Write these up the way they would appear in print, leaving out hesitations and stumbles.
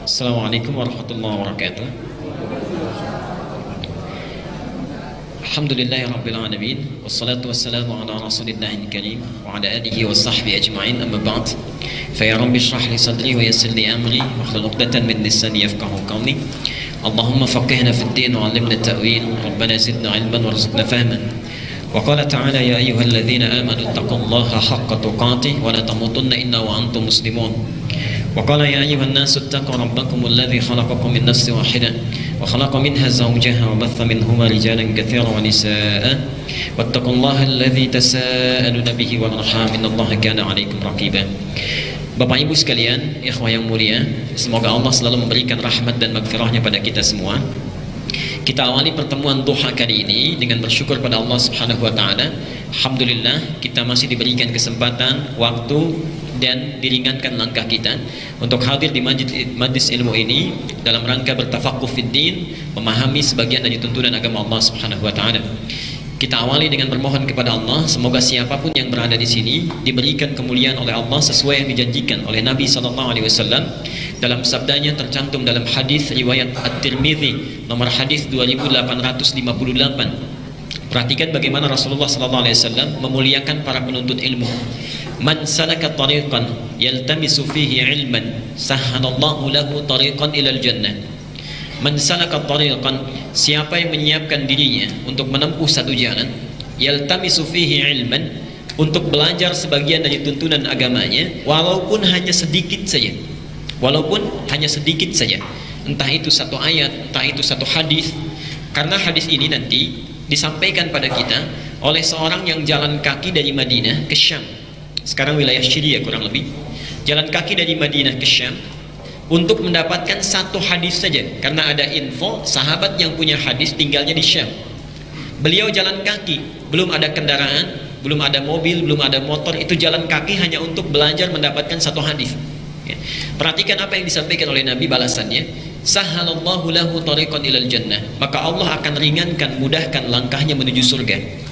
Assalamualaikum warahmatullahi wabarakatuh. Alhamdulillahi rabbil alamin, wassalatu wassalamu ala rasulillahil karim wa ala alihi wa sahbihi ajma'in, amma ba'd. Fa ya rabbi shrah li sadri wa yassir li amri wahlul 'uqdatan min lisani yafqahu qawli. Allahumma faqihna fid din wa 'allimna ta'wil. Rabbana zidna 'ilman warzuqna fahman. Wa qala ta'ala ya ayyuhalladzina amanu taqullaha haqqa tuqatih wa la tamutunna illa wa antum muslimun. وقال يا أيها الناس اتقوا ربكم الذي خلقكم من نفس واحدة وخلق منها زوجها وبث منهما رجالا كثيرا ونساء واتقوا الله الذي تساءلون به والأرحام إن الله كان عليكم رقيبا. Bapak Ibu sekalian, ikhwah yang mulia, semoga Allah selalu memberikan rahmat dan maghfirahnya pada kita semua. Kita awali pertemuan duha kali ini dengan bersyukur pada Allah Subhanahu wa taala. Alhamdulillah kita masih diberikan kesempatan, waktu dan diringankan langkah kita untuk hadir di majlis ilmu ini dalam rangka bertafaqquh fid din, memahami sebagian dari tuntunan agama Allah Subhanahu wa taala. Kita awali dengan bermohon kepada Allah, semoga siapapun yang berada di sini diberikan kemuliaan oleh Allah sesuai yang dijanjikan oleh Nabi sallallahu alaihi wasallam dalam sabdanya tercantum dalam hadis riwayat At-Tirmidzi nomor hadis 2858. Perhatikan bagaimana Rasulullah sallallahu alaihi wasallam memuliakan para penuntut ilmu. Man salaka tariqan yaltamisu fihi ilman sahhalallahu lahu tariqan ilal jannah. Man salaka tariqan, siapa yang menyiapkan dirinya untuk menempuh satu jalan, yaltamisu fihi ilman, untuk belajar sebagian dari tuntunan agamanya, walaupun hanya sedikit saja. Walaupun hanya sedikit saja. Entah itu satu ayat, entah itu satu hadis. Karena hadis ini nanti disampaikan pada kita oleh seorang yang jalan kaki dari Madinah ke Syam. Sekarang wilayah Syria kurang lebih. Jalan kaki dari Madinah ke Syam untuk mendapatkan satu hadis saja. Karena ada info sahabat yang punya hadis tinggalnya di Syam. Beliau jalan kaki, belum ada kendaraan, belum ada mobil, belum ada motor. Itu jalan kaki hanya untuk belajar mendapatkan satu hadis. Perhatikan apa yang disampaikan oleh Nabi, balasannya, sahhalallahu lahu tariqan ilal jannah, maka Allah akan ringankan, mudahkan langkahnya menuju surga.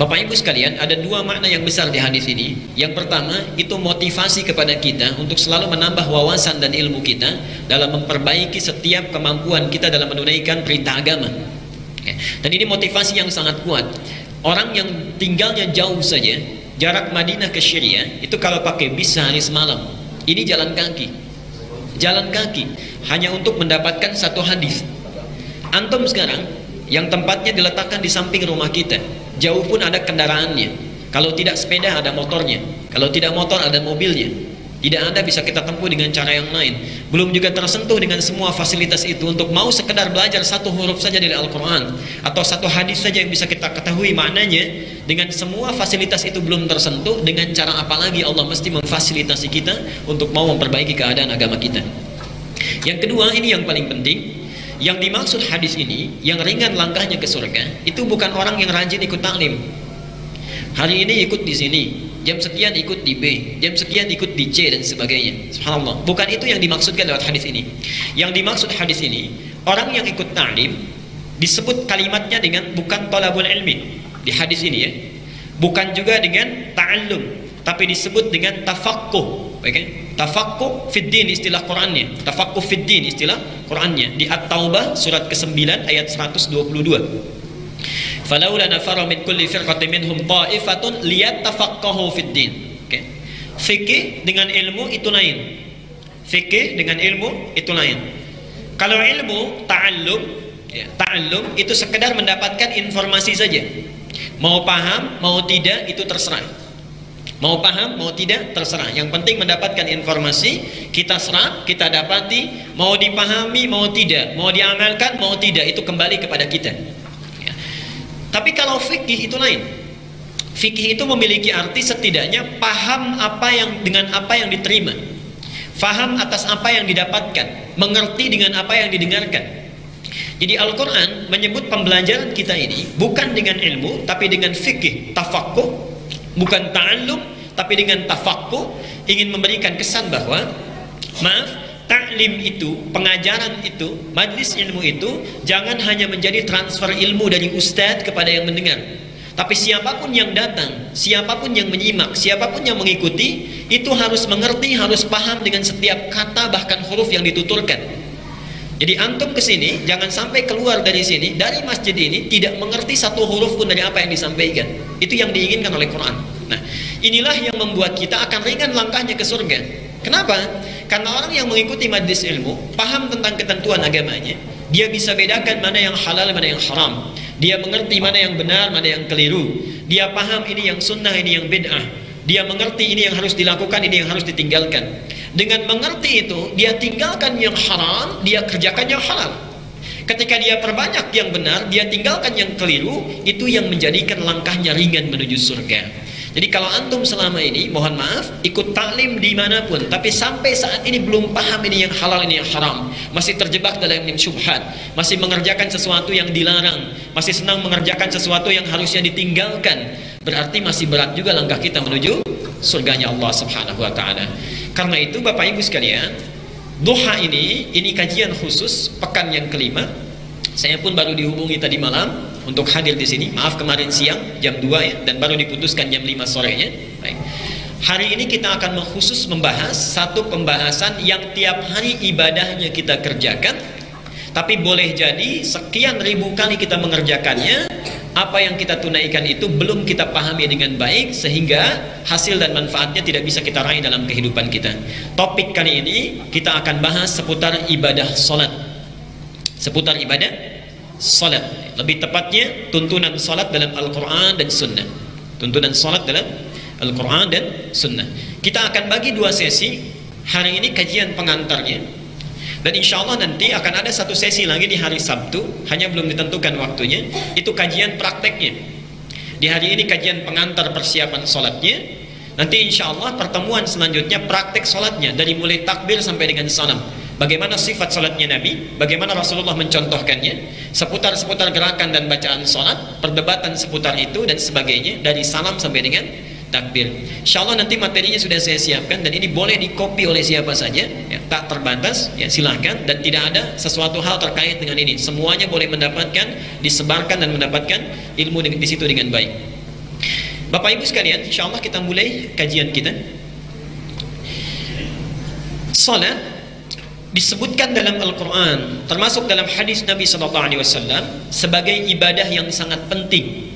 Bapak Ibu sekalian, ada dua makna yang besar di hadis ini. Yang pertama, itu motivasi kepada kita untuk selalu menambah wawasan dan ilmu kita dalam memperbaiki setiap kemampuan kita dalam menunaikan perintah agama. Dan ini motivasi yang sangat kuat. Orang yang tinggalnya jauh saja, jarak Madinah ke Syria, itu kalau pakai bis sehari semalam. Ini jalan kaki. Jalan kaki hanya untuk mendapatkan satu hadis. Antum sekarang yang tempatnya diletakkan di samping rumah kita, jauh pun ada kendaraannya. Kalau tidak sepeda ada motornya, kalau tidak motor ada mobilnya. Tidak ada bisa kita tempuh dengan cara yang lain. Belum juga tersentuh dengan semua fasilitas itu untuk mau sekedar belajar satu huruf saja dari Al-Quran atau satu hadis saja yang bisa kita ketahui maknanya. Dengan semua fasilitas itu belum tersentuh, dengan cara apa lagi Allah mesti memfasilitasi kita untuk mau memperbaiki keadaan agama kita. Yang kedua, ini yang paling penting. Yang dimaksud hadis ini, yang ringan langkahnya ke surga, itu bukan orang yang rajin ikut taklim. Hari ini ikut di sini, jam sekian ikut di B, jam sekian ikut di C dan sebagainya. Subhanallah. Bukan itu yang dimaksudkan lewat hadis ini. Yang dimaksud hadis ini, orang yang ikut taklim disebut kalimatnya dengan bukan talabul ilmi di hadis ini ya. Bukan juga dengan ta'allum, tapi disebut dengan tafaqquh. Okay? Tafaqquh fid din istilah Qur'annya. Tafaqquh fid din istilah Qur'annya di At-Taubah surat ke-9 ayat 122. Falaula nafara min kulli firqatin minhum ta'ifatun liyattafaqahu fid din. Okay? Fikih dengan ilmu itu lain. Fikih dengan ilmu itu lain. Kalau ilmu ta'allum, ya, ta'allum itu sekedar mendapatkan informasi saja. Mau paham, mau tidak itu terserah. Mau paham, mau tidak terserah. Yang penting mendapatkan informasi, kita serap, kita dapati, mau dipahami, mau tidak, mau diamalkan, mau tidak, itu kembali kepada kita. Tapi kalau fikih itu lain. Fikih itu memiliki arti setidaknya paham apa yang dengan apa yang diterima, faham atas apa yang didapatkan, mengerti dengan apa yang didengarkan. Jadi Al-Quran menyebut pembelajaran kita ini bukan dengan ilmu, tapi dengan fikih, tafaqquh, bukan ta'allum, tapi dengan tafaqquh, ingin memberikan kesan bahwa taklim itu, pengajaran itu, majlis ilmu itu jangan hanya menjadi transfer ilmu dari ustadz kepada yang mendengar, Tapi siapapun yang datang, siapapun yang menyimak, siapapun yang mengikuti, itu harus mengerti, harus paham dengan setiap kata bahkan huruf yang dituturkan. Jadi antum kesini, jangan sampai keluar dari sini, dari masjid ini tidak mengerti satu huruf pun dari apa yang disampaikan. Itu yang diinginkan oleh Quran. Nah, inilah yang membuat kita akan ringan langkahnya ke surga. Kenapa? Karena orang yang mengikuti majlis ilmu, paham tentang ketentuan agamanya, dia bisa bedakan mana yang halal, mana yang haram. Dia mengerti mana yang benar, mana yang keliru. Dia paham ini yang sunnah, ini yang bid'ah. Dia mengerti ini yang harus dilakukan, ini yang harus ditinggalkan. Dengan mengerti itu, dia tinggalkan yang haram, dia kerjakan yang halal. Ketika dia perbanyak yang benar, dia tinggalkan yang keliru, itu yang menjadikan langkahnya ringan menuju surga. Jadi kalau antum selama ini, mohon maaf, ikut taklim dimanapun, tapi sampai saat ini belum paham ini yang halal, ini yang haram, masih terjebak dalam syubhat, masih mengerjakan sesuatu yang dilarang, masih senang mengerjakan sesuatu yang harusnya ditinggalkan, berarti masih berat juga langkah kita menuju surganya Allah Subhanahu wa Ta'ala. Karena itu Bapak Ibu sekalian, duha ini kajian khusus pekan yang kelima. Saya pun baru dihubungi tadi malam untuk hadir di sini. Maaf kemarin siang jam 2 ya, dan baru diputuskan jam 5 sorenya. Baik. Hari ini kita akan khusus membahas satu pembahasan yang tiap hari ibadahnya kita kerjakan, tapi boleh jadi sekian ribu kali kita mengerjakannya, apa yang kita tunaikan itu belum kita pahami dengan baik, sehingga hasil dan manfaatnya tidak bisa kita raih dalam kehidupan kita. Topik kali ini kita akan bahas seputar ibadah salat. Seputar ibadah salat, lebih tepatnya tuntunan salat dalam Al-Quran dan Sunnah. Tuntunan salat dalam Al-Quran dan Sunnah. Kita akan bagi dua sesi. Hari ini kajian pengantarnya, dan insya Allah nanti akan ada satu sesi lagi di hari Sabtu, hanya belum ditentukan waktunya. Itu kajian prakteknya. Di hari ini kajian pengantar persiapan salatnya. Nanti insya Allah pertemuan selanjutnya praktek salatnya, dari mulai takbir sampai dengan salam. Bagaimana sifat salatnya Nabi, bagaimana Rasulullah mencontohkannya, seputar gerakan dan bacaan salat, perdebatan seputar itu dan sebagainya, dari salam sampai dengan takbir. Insyaallah nanti materinya sudah saya siapkan, dan ini boleh dikopi oleh siapa saja, ya, tak terbatas, ya silahkan, dan tidak ada sesuatu hal terkait dengan ini. Semuanya boleh mendapatkan, disebarkan dan mendapatkan ilmu di situ dengan baik. Bapak Ibu sekalian, insyaallah kita mulai kajian kita. Salat disebutkan dalam Al-Quran, termasuk dalam hadis Nabi SAW, sebagai ibadah yang sangat penting.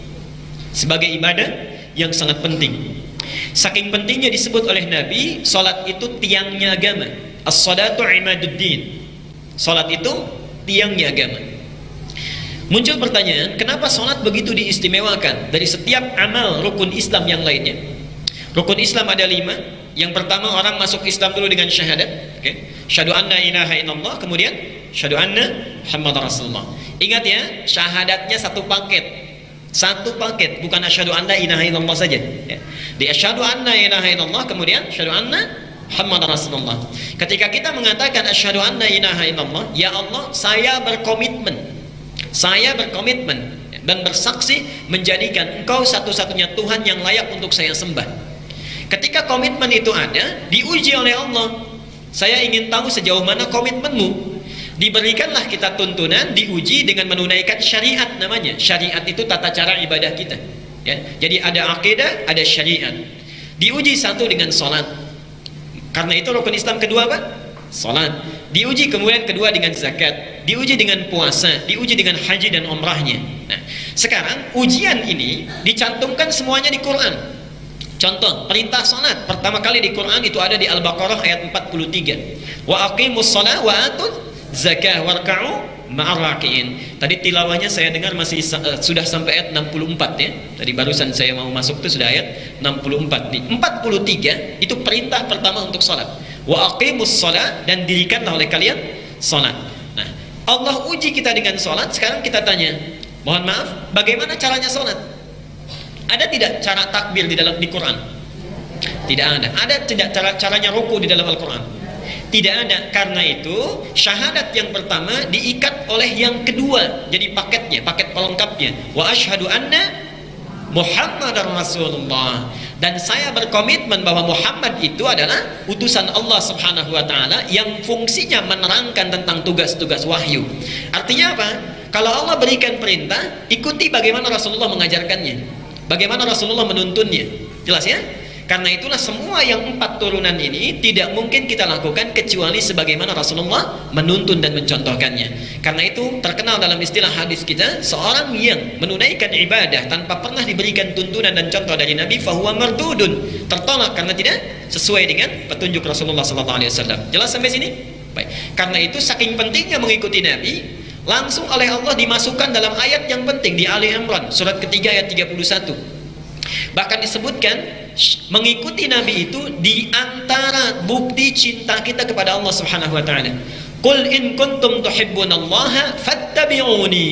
Sebagai ibadah yang sangat penting. Saking pentingnya disebut oleh Nabi, salat itu tiangnya agama. As-salatu imaduddin. Salat itu tiangnya agama. Muncul pertanyaan, kenapa salat begitu diistimewakan dari setiap amal rukun Islam yang lainnya? Rukun Islam ada 5. Yang pertama, orang masuk Islam dulu dengan syahadat, syahadu anna ilaha illallah, kemudian syahadu anna Muhammad Rasulullah. Ingat ya, syahadatnya satu paket, bukan asyhadu anna ilaha illallah saja, ya. Di asyhadu anna ilaha illallah, kemudian syahadu anna Muhammad Rasulullah. Ketika kita mengatakan asyhadu anna ilaha illallah, ya Allah, saya berkomitmen dan bersaksi menjadikan Engkau satu-satunya Tuhan yang layak untuk saya sembah. Ketika komitmen itu ada, diuji oleh Allah. Saya ingin tahu sejauh mana komitmenmu. Diberikanlah kita tuntunan, diuji dengan menunaikan syariat namanya. Syariat itu tata cara ibadah kita, ya. Jadi ada akidah, ada syariat. Diuji satu dengan salat. Karena itu rukun Islam kedua apa? Salat. Diuji kemudian kedua dengan zakat. Diuji dengan puasa. Diuji dengan haji dan umrahnya. Nah, sekarang ujian ini dicantumkan semuanya di Quran. Contoh, perintah salat pertama kali di Quran itu ada di Al-Baqarah ayat 43. Wa aqimus shalah wa atuz zakah warka'u ma'ar raki'in. Tadi tilawahnya saya dengar masih sudah sampai ayat 64 ya. Tadi barusan saya mau masuk itu sudah ayat 64. Di 43 itu perintah pertama untuk salat. Wa aqimus shalah, dan dirikanlah oleh kalian salat. Nah, Allah uji kita dengan salat. Sekarang kita tanya, mohon maaf, bagaimana caranya salat? Ada tidak cara takbir di Quran? Tidak ada. Ada tidak caranya ruku di dalam Al-Quran? Tidak ada. Karena itu syahadat yang pertama diikat oleh yang kedua, jadi paketnya, paket pelengkapnya. Wa asyhadu anna Muhammadar Rasulullah, dan saya berkomitmen bahwa Muhammad itu adalah utusan Allah Subhanahu wa Ta'ala yang fungsinya menerangkan tentang tugas-tugas wahyu. Artinya apa? Kalau Allah berikan perintah, ikuti bagaimana Rasulullah mengajarkannya. Bagaimana Rasulullah menuntunnya? Jelas ya? Karena itulah semua yang 4 turunan ini tidak mungkin kita lakukan kecuali sebagaimana Rasulullah menuntun dan mencontohkannya. Karena itu terkenal dalam istilah hadis kita, seorang yang menunaikan ibadah tanpa pernah diberikan tuntunan dan contoh dari Nabi, fahuwa mardudun, tertolak karena tidak sesuai dengan petunjuk Rasulullah SAW. Jelas sampai sini? Baik. Karena itu saking pentingnya mengikuti Nabi, langsung oleh Allah dimasukkan dalam ayat yang penting di Ali Imran surat ketiga ayat 31. Bahkan disebutkan mengikuti Nabi itu di antara bukti cinta kita kepada Allah Subhanahu wa taala. Qul in kuntum tuhibbunallaha fattabi'uni.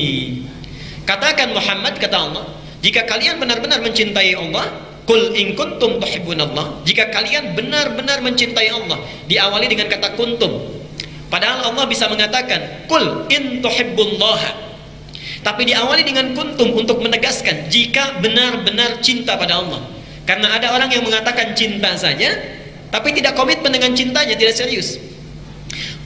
Katakan Muhammad, kata Allah, jika kalian benar-benar mencintai Allah, qul in kuntum tuhibbunallah, jika kalian benar-benar mencintai Allah, diawali dengan kata kuntum. Padahal Allah bisa mengatakan qul in tuhibbullaha, tapi diawali dengan kuntum untuk menegaskan jika benar-benar cinta pada Allah. Karena ada orang yang mengatakan cinta saja tapi tidak komitmen dengan cintanya, tidak serius.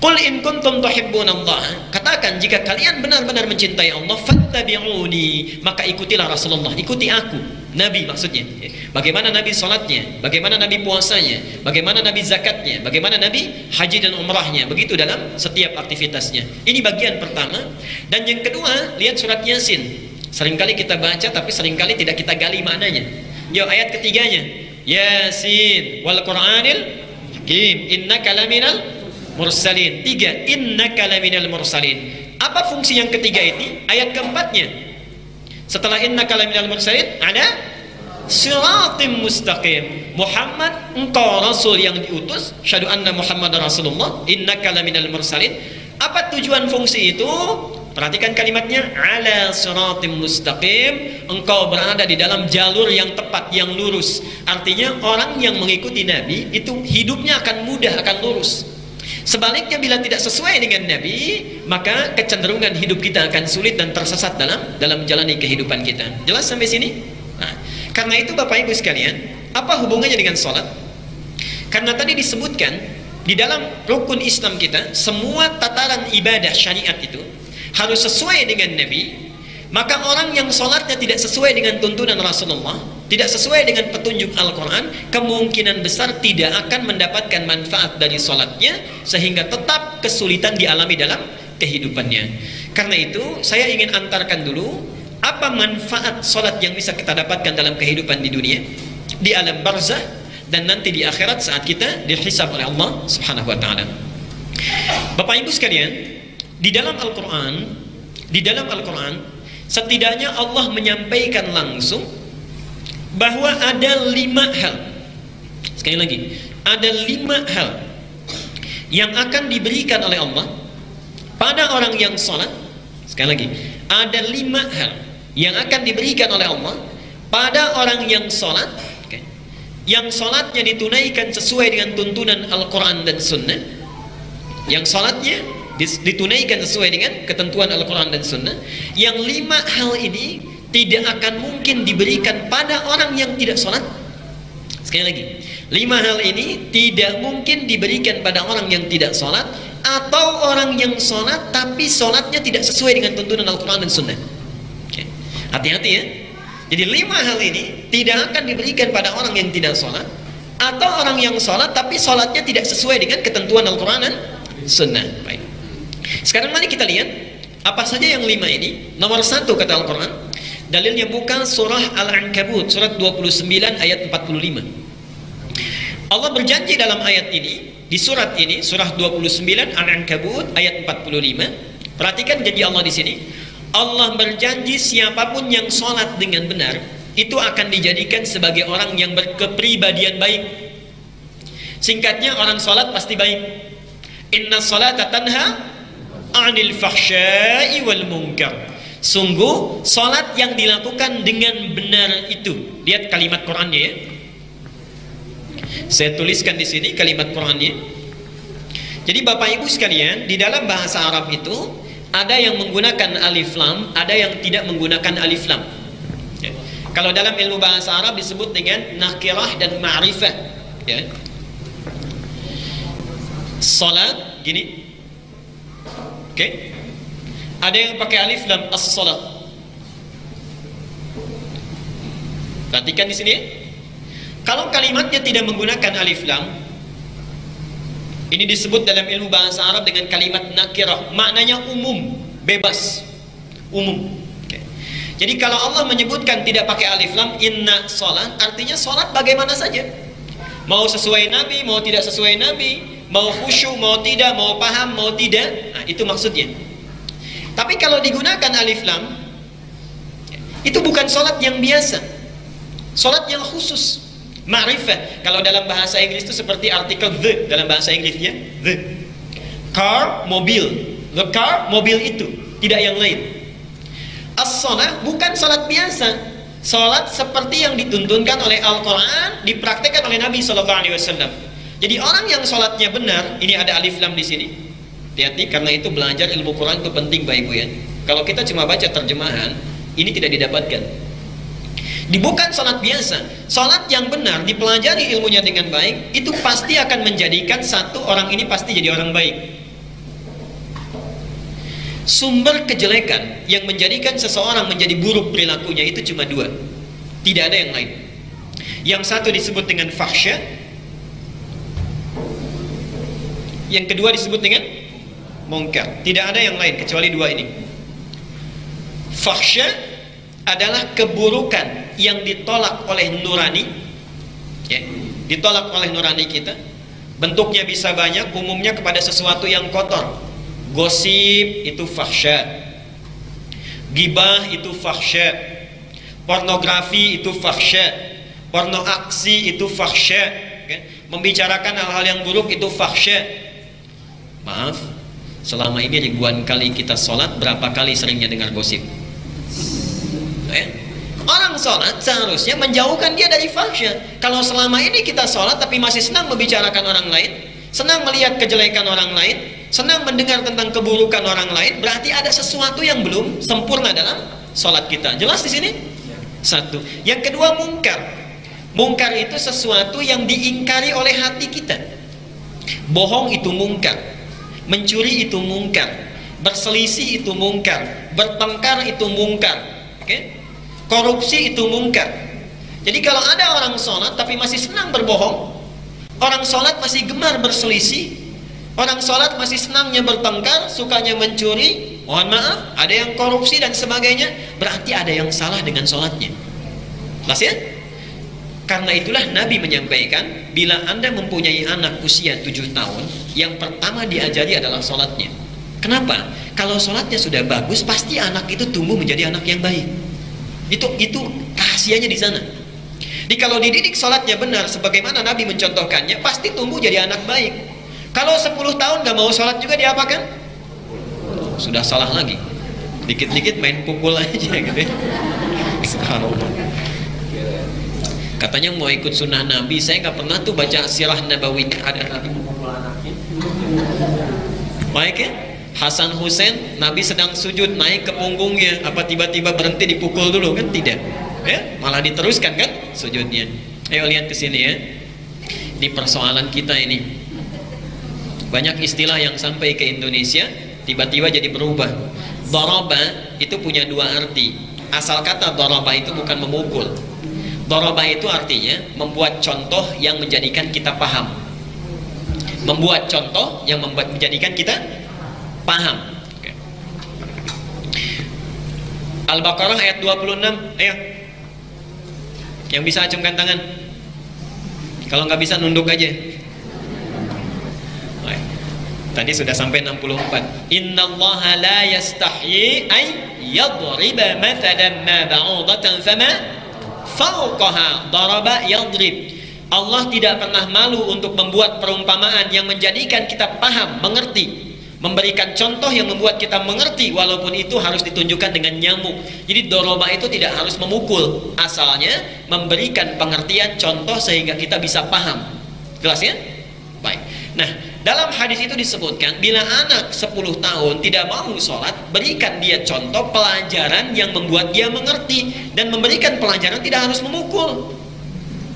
Qul in kuntum tuhibbunallah, katakan jika kalian benar-benar mencintai Allah, fattabi'uni, maka ikutilah Rasulullah, ikuti aku, Nabi maksudnya. Bagaimana Nabi salatnya, bagaimana Nabi puasanya, bagaimana Nabi zakatnya, bagaimana Nabi haji dan umrahnya, begitu dalam setiap aktivitasnya. Ini bagian pertama. Dan yang kedua, lihat surat Yasin. Seringkali kita baca tapi seringkali tidak kita gali maknanya. Yuk ayat ketiganya, Yasin wal Qur'anil Hakim innaka laminal mursalin. 3, innaka laminal mursalin. Apa fungsi yang ketiga ini? Ayat keempatnya, setelah innaka laminal mursalin ada siratim mustaqim. Muhammad, engkau rasul yang diutus, syahadu anna Muhammad Rasulullah, innaka laminal mursalin. Apa tujuan fungsi itu? Perhatikan kalimatnya, ala siratim mustaqim, engkau berada di dalam jalur yang tepat, yang lurus. Artinya orang yang mengikuti Nabi itu hidupnya akan mudah, akan lurus. Sebaliknya bila tidak sesuai dengan Nabi, maka kecenderungan hidup kita akan sulit dan tersesat dalam menjalani kehidupan kita. Jelas sampai sini? Nah, karena itu Bapak Ibu sekalian, apa hubungannya dengan sholat? Karena tadi disebutkan di dalam rukun Islam kita, semua tataran ibadah syariat itu harus sesuai dengan Nabi. Maka orang yang sholatnya tidak sesuai dengan tuntunan Rasulullah, tidak sesuai dengan petunjuk Al-Quran, kemungkinan besar tidak akan mendapatkan manfaat dari sholatnya, sehingga tetap kesulitan dialami dalam kehidupannya. Karena itu saya ingin antarkan dulu apa manfaat sholat yang bisa kita dapatkan dalam kehidupan di dunia, di alam barzah, dan nanti di akhirat saat kita dihisab oleh Allah Subhanahu wa taala. Bapak Ibu sekalian, di dalam Al-Quran setidaknya Allah menyampaikan langsung bahwa ada 5 hal. Sekali lagi, ada 5 hal yang akan diberikan oleh Allah pada orang yang sholat. Sekali lagi, ada 5 hal yang akan diberikan oleh Allah pada orang yang sholat, yang sholatnya ditunaikan sesuai dengan tuntunan Al-Quran dan Sunnah, yang sholatnya ditunaikan sesuai dengan ketentuan Al-Quran dan Sunnah. Yang 5 hal ini tidak akan mungkin diberikan pada orang yang tidak sholat. Sekali lagi, 5 hal ini tidak mungkin diberikan pada orang yang tidak sholat, atau orang yang sholat tapi sholatnya tidak sesuai dengan tuntunan Al-Quran dan Sunnah. Hati-hati ya. Jadi 5 hal ini tidak akan diberikan pada orang yang tidak sholat, atau orang yang sholat tapi sholatnya tidak sesuai dengan ketentuan Al-Quran dan Sunnah. Baik. Sekarang mari kita lihat apa saja yang 5 ini. Nomor 1 kata Al-Quran, dalilnya bukan surah Al-Ankabut surat 29 ayat 45. Allah berjanji dalam ayat ini, di surat ini, surah 29 Al-Ankabut ayat 45. Perhatikan janji Allah di sini. Allah berjanji siapapun yang sholat dengan benar itu akan dijadikan sebagai orang yang berkepribadian baik. Singkatnya, orang sholat pasti baik. Inna sholata tanha anil fahsya'i wal munkar. Sungguh salat yang dilakukan dengan benar itu. Lihat kalimat Qur'annya ya. Saya tuliskan di sini kalimat Qur'annya. Jadi Bapak Ibu sekalian, di dalam bahasa Arab itu ada yang menggunakan alif lam, ada yang tidak menggunakan alif lam. Ya. Kalau dalam ilmu bahasa Arab disebut dengan nakirah dan ma'rifah. Ya. Salat gini. Oke. Ada yang pakai alif lam, as-salat. Perhatikan di sini. Kalau kalimatnya tidak menggunakan alif lam, ini disebut dalam ilmu bahasa Arab dengan kalimat nakirah. Maknanya umum, bebas, umum. Oke. Jadi kalau Allah menyebutkan tidak pakai alif lam, inna sholat, artinya sholat bagaimana saja. Mau sesuai Nabi, mau tidak sesuai Nabi, mau khusyuk, mau tidak, mau paham, mau tidak. Nah, itu maksudnya. Tapi kalau digunakan alif lam, itu bukan sholat yang biasa, sholat yang khusus, ma'rifah. Kalau dalam bahasa Inggris itu seperti artikel the dalam bahasa Inggrisnya, the car, mobil, the car, mobil itu, tidak yang lain. As-sholat bukan sholat biasa, sholat seperti yang dituntunkan oleh Al-Quran, dipraktekkan oleh Nabi SAW. Jadi orang yang sholatnya benar, ini ada alif lam di sini. Hati-hati, karena itu belajar ilmu Quran itu penting, Bapak Ibu ya. Kalau kita cuma baca terjemahan, ini tidak didapatkan. Bukan sholat biasa, sholat yang benar, dipelajari ilmunya dengan baik, itu pasti akan menjadikan satu orang ini pasti jadi orang baik. Sumber kejelekan yang menjadikan seseorang menjadi buruk perilakunya itu cuma dua, tidak ada yang lain. Yang satu disebut dengan fahsya, yang kedua disebut dengan mungkar. Tidak ada yang lain kecuali dua ini. Fahsya adalah keburukan yang ditolak oleh nurani, ya, ditolak oleh nurani kita. Bentuknya bisa banyak, umumnya kepada sesuatu yang kotor. Gosip itu fahsya, gibah itu fahsya, pornografi itu fahsya, porno aksi itu fahsya, okay? Membicarakan hal-hal yang buruk itu fahsya. Maaf, selama ini ribuan kali kita sholat, berapa kali seringnya dengar gosip? Orang sholat seharusnya menjauhkan dia dari fahsya. Kalau selama ini kita sholat tapi masih senang membicarakan orang lain, senang melihat kejelekan orang lain, senang mendengar tentang keburukan orang lain, berarti ada sesuatu yang belum sempurna dalam sholat kita. Jelas di sini? Satu. Yang kedua, mungkar. Mungkar itu sesuatu yang diingkari oleh hati kita. Bohong itu mungkar, mencuri itu mungkar, berselisih itu mungkar, bertengkar itu mungkar, okay? Korupsi itu mungkar. Jadi kalau ada orang sholat tapi masih senang berbohong, orang sholat masih gemar berselisih, orang sholat masih senangnya bertengkar, sukanya mencuri, mohon maaf, ada yang korupsi dan sebagainya, berarti ada yang salah dengan sholatnya. Jelas ya? Karena itulah Nabi menyampaikan, bila Anda mempunyai anak usia 7 tahun, yang pertama diajari adalah sholatnya. Kenapa? Kalau sholatnya sudah bagus, pasti anak itu tumbuh menjadi anak yang baik. Itu rahasianya di sana. Jadi kalau dididik sholatnya benar, sebagaimana Nabi mencontohkannya, pasti tumbuh jadi anak baik. Kalau 10 tahun gak mau sholat juga diapakan? Sudah salah lagi. Dikit-dikit main pukul aja gitu ya. Subhanallah. Katanya mau ikut sunnah Nabi. Saya gak pernah tuh baca sirah Nabawi ada Nabi memukul anaknya. Baik ya, Hasan Hussein, Nabi sedang sujud, naik ke punggungnya, apa tiba-tiba berhenti dipukul dulu? Kan tidak ya, malah diteruskan kan sujudnya. Ayo lihat ke sini ya. Ini persoalan kita ini. Banyak istilah yang sampai ke Indonesia tiba-tiba jadi berubah. Daraba itu punya dua arti. Asal kata daraba itu bukan memukul. Daraba itu artinya membuat contoh yang menjadikan kita paham. Membuat contoh yang menjadikan kita paham. Okay. Al-Baqarah ayat 26. Ayo, yang bisa acungkan tangan. Kalau nggak bisa nunduk aja. Tadi sudah sampai 64. Innallaha la yastahyi ay yadriba mathalan ma ba'udatan fama fawqaha daraba yadrib. Allah tidak pernah malu untuk membuat perumpamaan yang menjadikan kita paham, mengerti, memberikan contoh yang membuat kita mengerti, walaupun itu harus ditunjukkan dengan nyamuk. Jadi doroba itu tidak harus memukul, asalnya memberikan pengertian contoh sehingga kita bisa paham. Jelas ya? Baik. Nah, dalam hadis itu disebutkan, bila anak 10 tahun tidak mau sholat, berikan dia contoh pelajaran yang membuat dia mengerti. Dan memberikan pelajaran tidak harus memukul.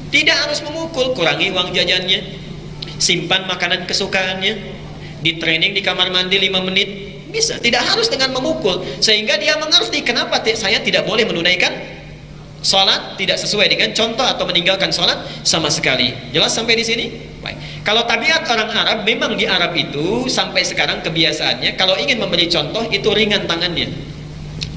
Tidak harus memukul. Kurangi uang jajannya, simpan makanan kesukaannya, di training di kamar mandi 5 menit, bisa. Tidak harus dengan memukul, sehingga dia mengerti kenapa saya tidak boleh menunaikan Salat tidak sesuai dengan contoh atau meninggalkan salat sama sekali. Jelas sampai di sini? Baik. Kalau tabiat orang Arab, memang di Arab itu sampai sekarang kebiasaannya kalau ingin memberi contoh itu ringan tangannya.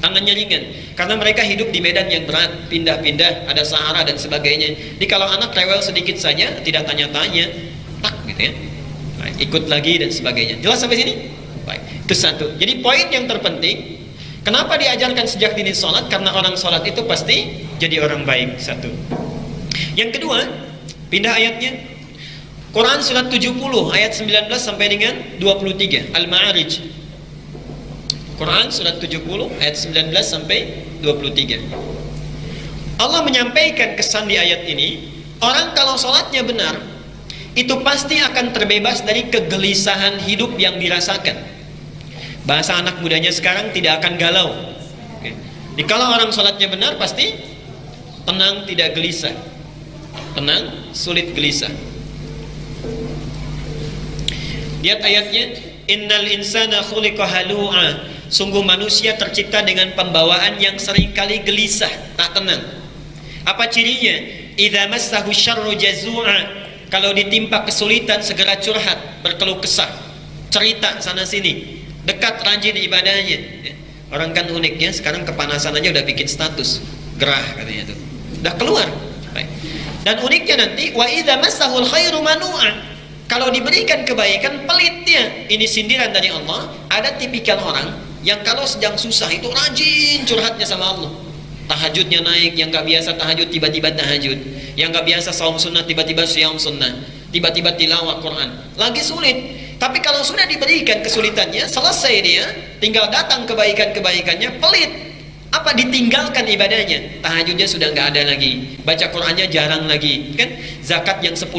Tangannya ringan karena mereka hidup di medan yang berat, pindah-pindah, ada sahara dan sebagainya. Jadi kalau anak rewel sedikit saja tidak tanya-tanya, tak gitu ya. Baik, ikut lagi dan sebagainya. Jelas sampai sini? Baik. Itu satu. Jadi poin yang terpenting, kenapa diajarkan sejak dini sholat? Karena orang sholat itu pasti jadi orang baik. Satu. Yang kedua, pindah ayatnya. Quran surat 70 ayat 19 sampai dengan 23, Al-Ma'arij. Quran surat 70 ayat 19 sampai 23. Allah menyampaikan kesan di ayat ini, orang kalau sholatnya benar, itu pasti akan terbebas dari kegelisahan hidup yang dirasakan. Bahasa anak mudanya sekarang, tidak akan galau. Oke. Jadi kalau orang sholatnya benar pasti tenang, tidak gelisah. Tenang, sulit gelisah. Lihat ayatnya, innal insana khuliqa halu'a. Sungguh manusia tercipta dengan pembawaan yang seringkali gelisah, tak tenang. Apa cirinya? Idza massahu syarru jazu'a. Kalau ditimpa kesulitan segera curhat, berkeluh kesah, cerita sana sini, dekat rajin ibadahnya. Orang kan uniknya sekarang kepanasan aja udah bikin status gerah katanya tuh, udah keluar. Baik. Dan uniknya nanti wa idza massahul khairu manu'a. Kalau diberikan kebaikan pelitnya. Ini sindiran dari Allah. Ada tipikal orang yang kalau sedang susah itu rajin curhatnya sama Allah. Tahajudnya naik, yang gak biasa tahajud tiba-tiba tahajud, yang gak biasa saum sunnah tiba-tiba siam sunnah, tiba-tiba tilawah Quran. Lagi sulit. Tapi kalau sudah diberikan kesulitannya, selesai dia, tinggal datang kebaikan-kebaikannya, pelit. Apa? Ditinggalkan ibadahnya. Tahajudnya sudah nggak ada lagi, baca Qurannya jarang lagi, kan? Zakat yang 10.000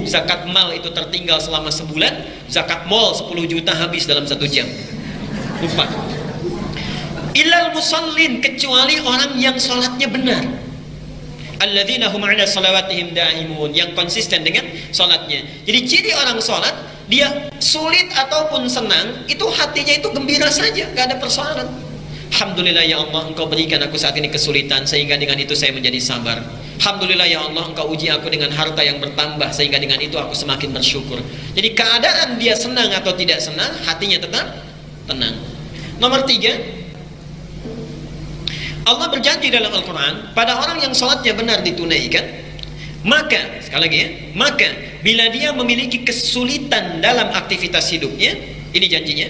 zakat mal itu tertinggal selama sebulan, zakat mall 10 juta habis dalam 1 jam. Lupa. Illal musallin, kecuali orang yang sholatnya benar. Alladzina hum 'ala shalawatihim da'imun, yang konsisten dengan sholatnya. Jadi ciri orang sholat, dia sulit ataupun senang, itu hatinya itu gembira saja, nggak ada persoalan. Alhamdulillah ya Allah, Engkau berikan aku saat ini kesulitan, sehingga dengan itu saya menjadi sabar. Alhamdulillah ya Allah, Engkau uji aku dengan harta yang bertambah, sehingga dengan itu aku semakin bersyukur. Jadi keadaan dia senang atau tidak senang, hatinya tetap tenang. Nomor 3, Allah berjanji dalam Al-Quran, pada orang yang sholatnya benar ditunaikan, maka, sekali lagi ya, maka bila dia memiliki kesulitan dalam aktivitas hidupnya, ini janjinya,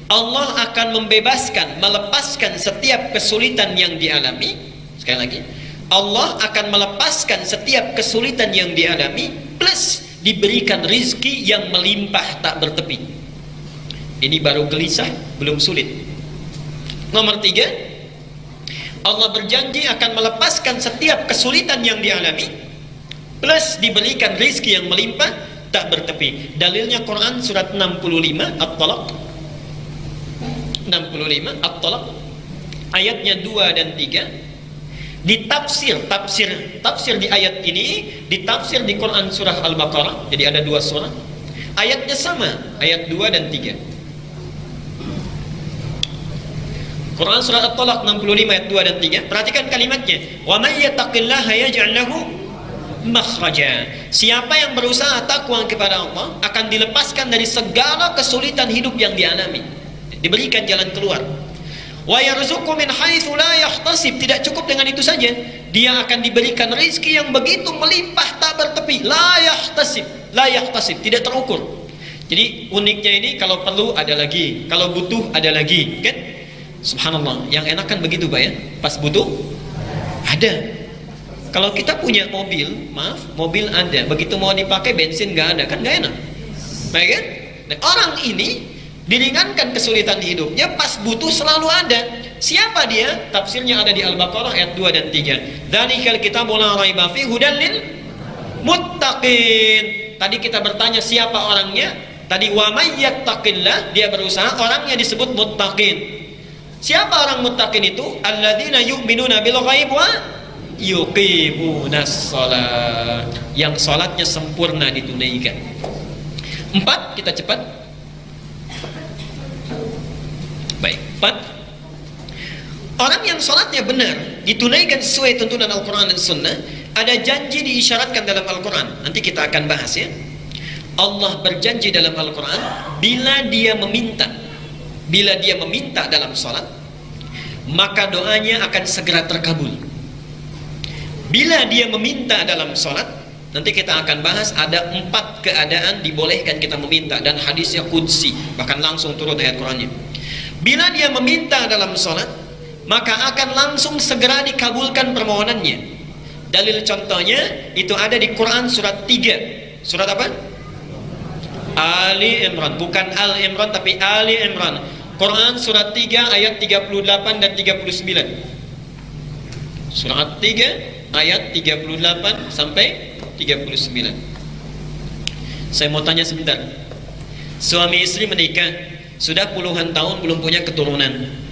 Allah akan membebaskan, melepaskan setiap kesulitan yang dialami. Sekali lagi, Allah akan melepaskan setiap kesulitan yang dialami, plus diberikan rizki yang melimpah tak bertepi. Ini baru gelisah, belum sulit. Nomor 3, Allah berjanji akan melepaskan setiap kesulitan yang dialami, plus diberikan rizki yang melimpah tak bertepi. Dalilnya Quran surat 65 At-Talaq, 65 At-Talaq ayatnya 2 dan 3. Tafsir di ayat ini ditafsir di Quran surah Al-Baqarah. Jadi ada 2 surah, ayatnya sama, ayat 2 dan 3. Quran surah At-Talaq 65 ayat 2 dan 3. Perhatikan kalimatnya, wa may yattaqillaha yaj'al lahu makhraja. Siapa yang berusaha takwa kepada Allah akan dilepaskan dari segala kesulitan hidup yang dialami, diberikan jalan keluar. Wa yarzuqu min haitsu la yahtasib. Tidak cukup dengan itu saja, dia akan diberikan rezeki yang begitu melimpah tak bertepi. La yahtasib, tidak terukur. Jadi uniknya ini, kalau perlu ada lagi, kalau butuh ada lagi, kan? Subhanallah, yang enak kan begitu Pak ya, pas butuh ada. Kalau kita punya mobil, mobil ada, begitu mau dipakai bensin nggak ada, kan nggak enak, baik kan? Nah, orang ini diringankan kesulitan hidupnya, pas butuh selalu ada. Siapa dia? Tafsirnya ada di Al-Baqarah ayat 2 dan 3. Dzalikal kitabu la raiba fihi hudan lil muttaqin. Tadi kita bertanya siapa orangnya? Tadi wa may yattaqillah, dia berusaha, orangnya disebut muttaqin. Siapa orang muttaqin itu? Alladzina yu'minuna bil ghaib wa yuqimunas shalah, yang salatnya sempurna ditunaikan. 4, kita cepat. Baik, 4. Orang yang sholatnya benar, ditunaikan sesuai tuntunan Al-Quran dan Sunnah, ada janji diisyaratkan dalam Al-Quran. Nanti kita akan bahas ya. Allah berjanji dalam Al-Quran, bila dia meminta dalam sholat, maka doanya akan segera terkabul. Bila dia meminta dalam sholat, nanti kita akan bahas ada 4 keadaan dibolehkan kita meminta, dan hadisnya qudsi, bahkan langsung turun ayat Qurannya. Bila dia meminta dalam sholat, maka akan langsung segera dikabulkan permohonannya. Dalil contohnya itu ada di Quran surat 3. Surat apa? Ali Imran, bukan Al Imran tapi Ali Imran. Quran surat 3 ayat 38 dan 39. Surat 3 ayat 38 sampai 39. Saya mau tanya sebentar. Suami istri menikah, sudah puluhan tahun belum punya keturunan.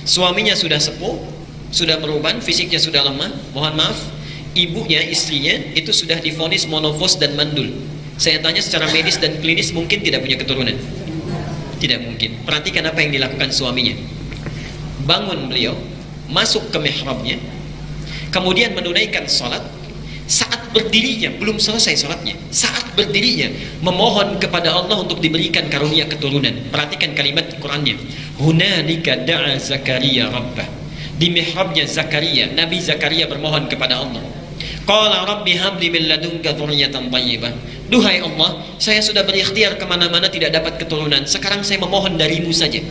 Suaminya sudah sepuh, sudah beruban, fisiknya sudah lemah. Mohon maaf, ibunya, istrinya itu sudah divonis monofos dan mandul. Saya tanya secara medis dan klinis, mungkin tidak punya keturunan? Tidak mungkin. Perhatikan apa yang dilakukan suaminya. Bangun beliau, masuk ke mihrabnya, kemudian menunaikan sholat. Saat berdirinya, belum selesai sholatnya, saat berdirinya memohon kepada Allah untuk diberikan karunia keturunan. Perhatikan kalimat Qurannya. Hunalika da'a Zakaria rabbah. Di mihrabnya Zakaria, Nabi Zakaria bermohon kepada Allah. Qala rabbi habli min ladunka dzurriyyatan thayyibah. Duhai Allah, saya sudah berikhtiar kemana-mana tidak dapat keturunan. Sekarang saya memohon darimu saja.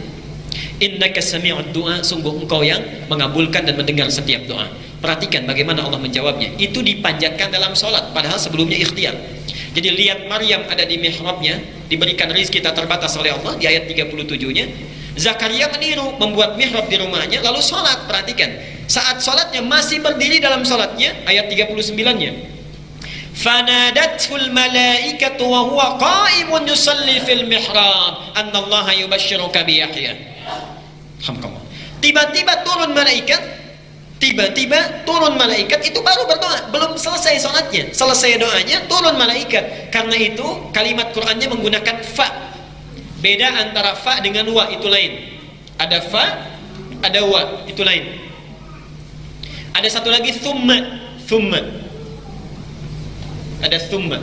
Innaka sami'ud du'a, sungguh engkau yang mengabulkan dan mendengar setiap doa. Perhatikan bagaimana Allah menjawabnya. Itu dipanjatkan dalam sholat, padahal sebelumnya ikhtiar. Jadi lihat Maryam ada di mihrabnya, diberikan rezeki tak terbatas oleh Allah di ayat 37-nya. Zakaria meniru, membuat mihrab di rumahnya, lalu sholat. Perhatikan, saat sholatnya masih berdiri dalam sholatnya, ayat 39-nya. Fanadatul malaikatu wa huwa qa'imun yusalli fil mihrab annallaha yubashshiruka bi Yahya. Alhamdulillah. Tiba-tiba turun malaikat, itu baru berdoa, belum selesai sholatnya. Selesai doanya, turun malaikat. Karena itu kalimat Qur'annya menggunakan fa. Beda antara fa dengan wa, itu lain. Ada fa, ada wa, itu lain. Ada satu lagi thumma. Ada thumma.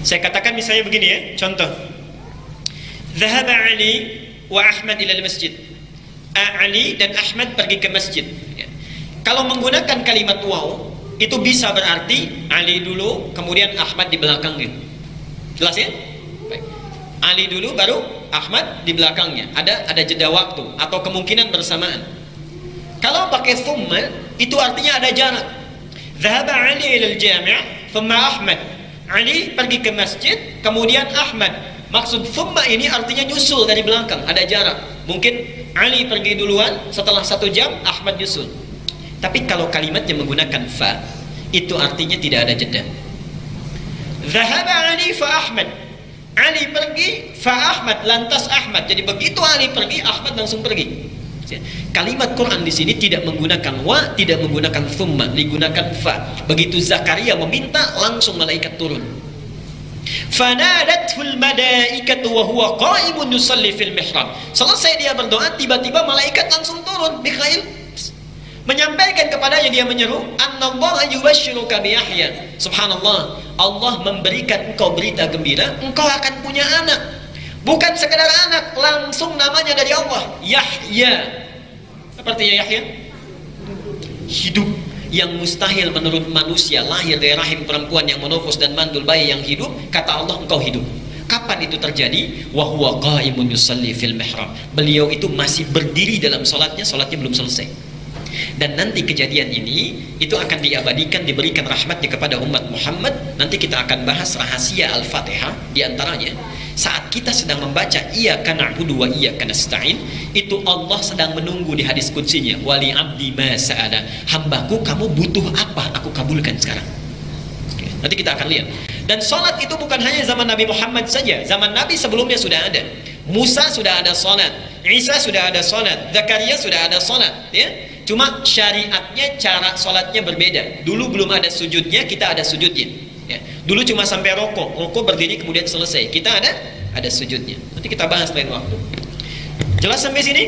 Saya katakan misalnya begini ya, contoh. Dhahaba Ali wa Ahmad ila masjid. Ali dan Ahmad pergi ke masjid. Kalau menggunakan kalimat waw, itu bisa berarti Ali dulu, kemudian Ahmad di belakangnya. Jelas ya? Baik. Ali dulu, baru Ahmad di belakangnya. Ada jeda waktu atau kemungkinan bersamaan. Kalau pakai thumma, itu artinya ada jarak. Dhahaba Ali ila al-jami', thumma Ahmad. Ali pergi ke masjid, kemudian Ahmad. Maksud thumma ini artinya nyusul dari belakang, ada jarak. Mungkin Ali pergi duluan, setelah 1 jam Ahmad nyusul. Tapi kalau kalimatnya menggunakan fa, itu artinya tidak ada jeda. Dhahaba Ali fa Ahmad. Ali pergi, fa Ahmad, lantas Ahmad. Jadi begitu Ali pergi, Ahmad langsung pergi. Kalimat Quran di sini tidak menggunakan wa, tidak menggunakan thumma, digunakan fa. Begitu Zakaria meminta, langsung malaikat turun. Fanadatul malaikatu wa huwa qa'imun yusalli fil mihrab. Selesai dia berdoa, tiba-tiba malaikat langsung turun, Mikhail, menyampaikan kepadanya, dia menyeru, annallaha yubashshiruka bi Yahya. Subhanallah, Allah memberikan engkau berita gembira, engkau akan punya anak. Bukan sekedar anak, langsung namanya dari Allah, Yahya. Apa artinya Yahya? Hidup. Yang mustahil menurut manusia, lahir dari rahim perempuan yang monofos dan mandul, bayi yang hidup, kata Allah engkau hidup. Kapan itu terjadi? Wa huwa qa'imun yusalli fil mihrab. Beliau itu masih berdiri dalam salatnya belum selesai. Dan nanti kejadian ini itu akan diabadikan, diberikan rahmatnya kepada umat Muhammad. Nanti kita akan bahas rahasia Al-Fatihah. Di antaranya, saat kita sedang membaca iyyaka na'budu wa iyyaka nasta'in, itu Allah sedang menunggu di hadis qudsinya, wali abdi ma sa'ala. Hambaku, kamu butuh apa? Aku kabulkan sekarang. Oke, nanti kita akan lihat. Dan sholat itu bukan hanya zaman Nabi Muhammad saja. Zaman Nabi sebelumnya sudah ada. Musa sudah ada sholat, Isa sudah ada sholat, Zakaria sudah ada sholat, ya. Cuma syariatnya, cara sholatnya berbeda. Dulu belum ada sujudnya, kita ada sujudnya, ya. Dulu cuma sampai rokok berdiri kemudian selesai. Kita ada sujudnya. Nanti kita bahas lain waktu. Jelas sampai sini?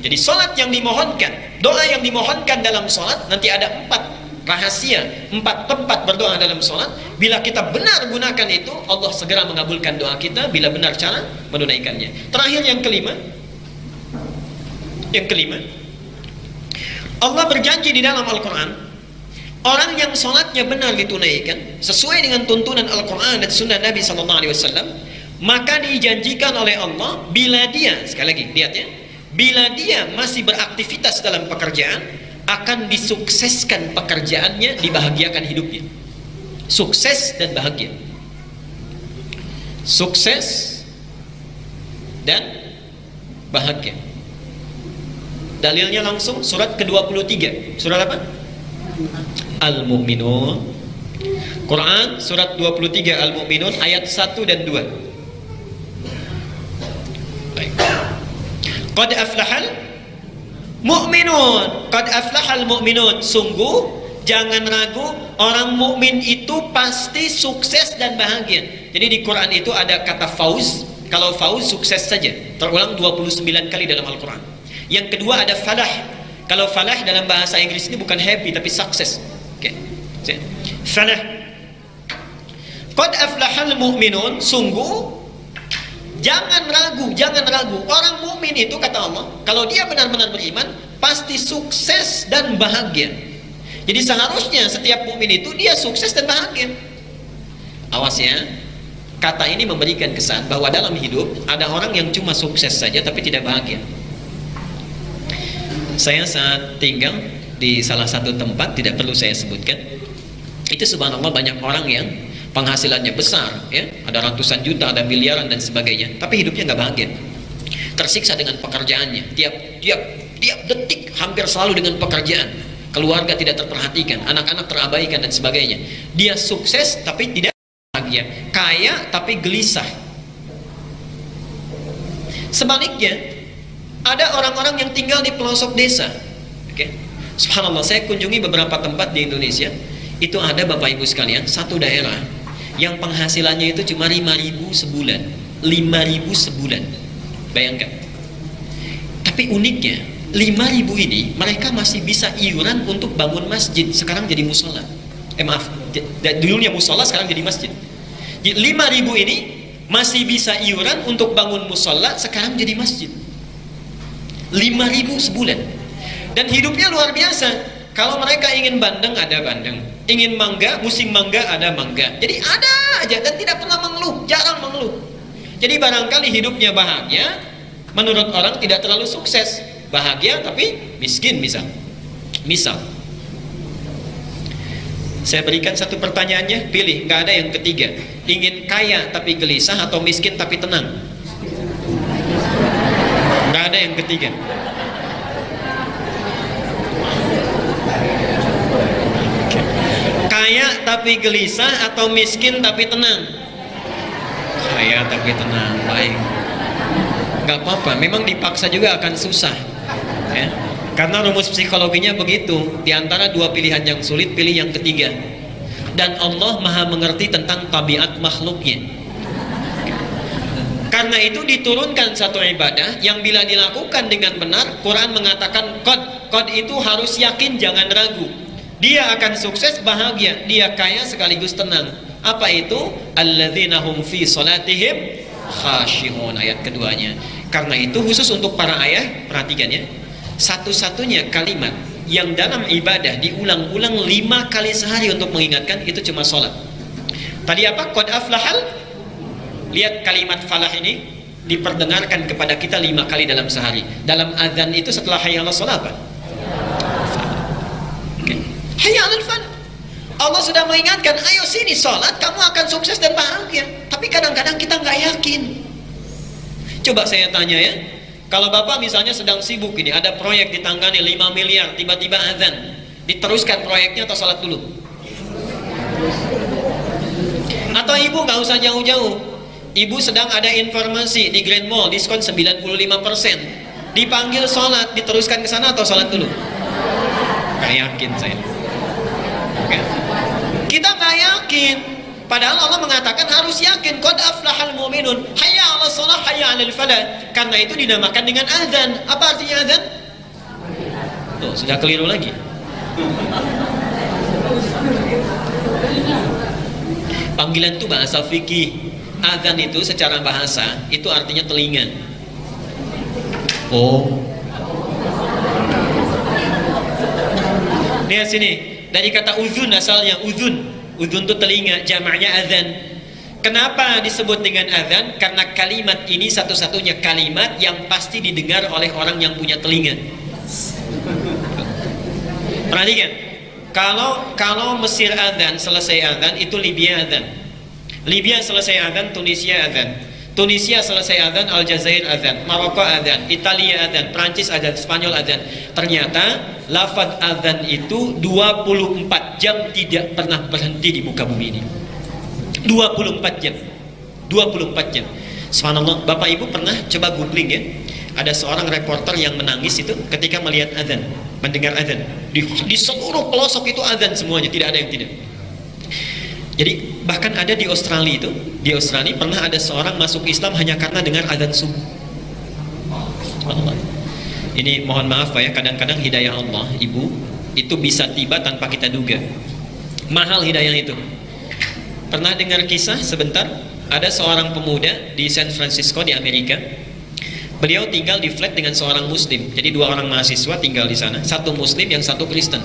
Jadi sholat yang dimohonkan, doa yang dimohonkan dalam sholat, nanti ada 4 rahasia, 4 tempat berdoa dalam sholat. Bila kita benar gunakan itu, Allah segera mengabulkan doa kita bila benar cara menunaikannya. Terakhir yang kelima, Allah berjanji di dalam Al-Quran, orang yang sholatnya benar ditunaikan sesuai dengan tuntunan Al-Quran dan Sunnah Nabi SAW, maka dijanjikan oleh Allah, bila dia, sekali lagi lihat ya, bila dia masih beraktivitas dalam pekerjaan, akan disukseskan pekerjaannya, dibahagiakan hidupnya. Sukses dan bahagia. Sukses dan bahagia. Dalilnya langsung surat ke-23. Surat apa? Al-Mu'minun. Quran surat 23 Al-Mu'minun ayat 1 dan 2. Baik. Qad aflahal mu'minun. Qad aflahal mu'minun. Sungguh jangan ragu, orang mukmin itu pasti sukses dan bahagia. Jadi di Quran itu ada kata fauz. Kalau fauz sukses saja, terulang 29 kali dalam Al-Quran. Yang kedua ada falah. Kalau falah dalam bahasa Inggris ini bukan happy tapi sukses. Oke. Falah. Qad aflahal mu'minun. Sungguh jangan ragu, jangan ragu. Orang mukmin itu kata Allah, kalau dia benar-benar beriman, pasti sukses dan bahagia. Jadi seharusnya setiap mukmin itu dia sukses dan bahagia. Awas ya, kata ini memberikan kesan bahwa dalam hidup ada orang yang cuma sukses saja tapi tidak bahagia. Saya saat tinggal di salah satu tempat, tidak perlu saya sebutkan, itu subhanallah banyak orang yang penghasilannya besar, ya, ada ratusan juta, ada miliaran dan sebagainya, tapi hidupnya nggak bahagia, tersiksa dengan pekerjaannya, tiap detik hampir selalu dengan pekerjaan, keluarga tidak terperhatikan, anak-anak terabaikan dan sebagainya. Dia sukses tapi tidak bahagia, kaya tapi gelisah. Sebaliknya ada orang-orang yang tinggal di pelosok desa. Oke. Subhanallah, saya kunjungi beberapa tempat di Indonesia. Itu ada Bapak Ibu sekalian, satu daerah yang penghasilannya itu cuma 5.000 sebulan. 5.000 sebulan. Bayangkan. Tapi uniknya, 5.000 ini mereka masih bisa iuran untuk bangun masjid. Sekarang jadi musola. Maaf, dulunya musola, sekarang jadi masjid. 5.000 ini masih bisa iuran untuk bangun musola, sekarang jadi masjid. 5.000 sebulan. Dan hidupnya luar biasa. Kalau mereka ingin bandeng, ada bandeng. Ingin mangga, musim mangga, ada mangga. Jadi ada aja dan tidak pernah mengeluh, jarang mengeluh. Jadi barangkali hidupnya bahagia, menurut orang tidak terlalu sukses. Bahagia tapi miskin misal. Saya berikan satu pertanyaannya, pilih, nggak ada yang ketiga. Ingin kaya tapi gelisah atau miskin tapi tenang? Nggak ada yang ketiga. Kaya tapi gelisah atau miskin tapi tenang? Kaya tapi tenang, baik. Nggak apa-apa, memang dipaksa juga akan susah, ya. Karena rumus psikologinya begitu. Di antara dua pilihan yang sulit, pilih yang ketiga. Dan Allah maha mengerti tentang tabiat makhluknya. Karena itu diturunkan satu ibadah yang bila dilakukan dengan benar, Quran mengatakan qad itu harus yakin, jangan ragu. Dia akan sukses, bahagia, dia kaya sekaligus tenang. Apa itu? Alladzina hum fi salatihim khashi'un, ayat keduanya. Karena itu khusus untuk para ayah, perhatikan ya. Satu-satunya kalimat yang dalam ibadah diulang-ulang 5 kali sehari untuk mengingatkan itu cuma sholat. Tadi apa? Qad aflahal. Lihat kalimat falah ini diperdengarkan kepada kita 5 kali dalam sehari. Dalam azan itu setelah hayya 'alas shalah apa? Okay. Hayya 'alal falah. Allah sudah mengingatkan, ayo sini sholat, kamu akan sukses dan bahagia. Tapi kadang-kadang kita nggak yakin. Coba saya tanya ya, kalau Bapak misalnya sedang sibuk ini, ada proyek ditangani 5 miliar, tiba-tiba azan, diteruskan proyeknya atau sholat dulu? Atau ibu nggak usah jauh-jauh, ibu sedang ada informasi di Grand Mall diskon 95%, dipanggil sholat, diteruskan ke sana atau sholat dulu? Gak yakin saya. Okay. Kita gak yakin. Padahal Allah mengatakan harus yakin, qad aflahal mu'minun, hayya 'alas shalah, hayya 'alal falah. Karena itu dinamakan dengan azan. Apa artinya azan? Tuh, sudah keliru lagi. Panggilan itu bahasa fikih. Azan itu secara bahasa itu artinya telinga. Oh. Lihat sini, dari kata uzun asalnya, uzun. Uzun itu telinga, jamaknya azan. Kenapa disebut dengan azan? Karena kalimat ini satu-satunya kalimat yang pasti didengar oleh orang yang punya telinga. Perhatikan, kalau Mesir azan, selesai azan, itu Libya azan. Libya selesai azan, Tunisia azan. Tunisia selesai azan, Aljazair azan. Maroko azan, Italia azan, Prancis azan, Spanyol azan. Ternyata lafaz azan itu 24 jam tidak pernah berhenti di muka bumi ini. 24 jam. 24 jam. Subhanallah, Bapak Ibu pernah coba googling ya. Ada seorang reporter yang menangis itu ketika melihat azan, mendengar azan. Di seluruh pelosok itu azan semuanya, tidak ada yang tidak. Jadi bahkan ada di Australia itu, di Australia pernah ada seorang masuk Islam hanya karena dengar azan subuh. Ini mohon maaf Pak ya, kadang-kadang hidayah Allah, Ibu, itu bisa tiba tanpa kita duga. Mahal hidayah itu. Pernah dengar kisah sebentar, ada seorang pemuda di San Francisco di Amerika. Beliau tinggal di flat dengan seorang muslim. Jadi dua orang mahasiswa tinggal di sana, satu muslim yang satu Kristen.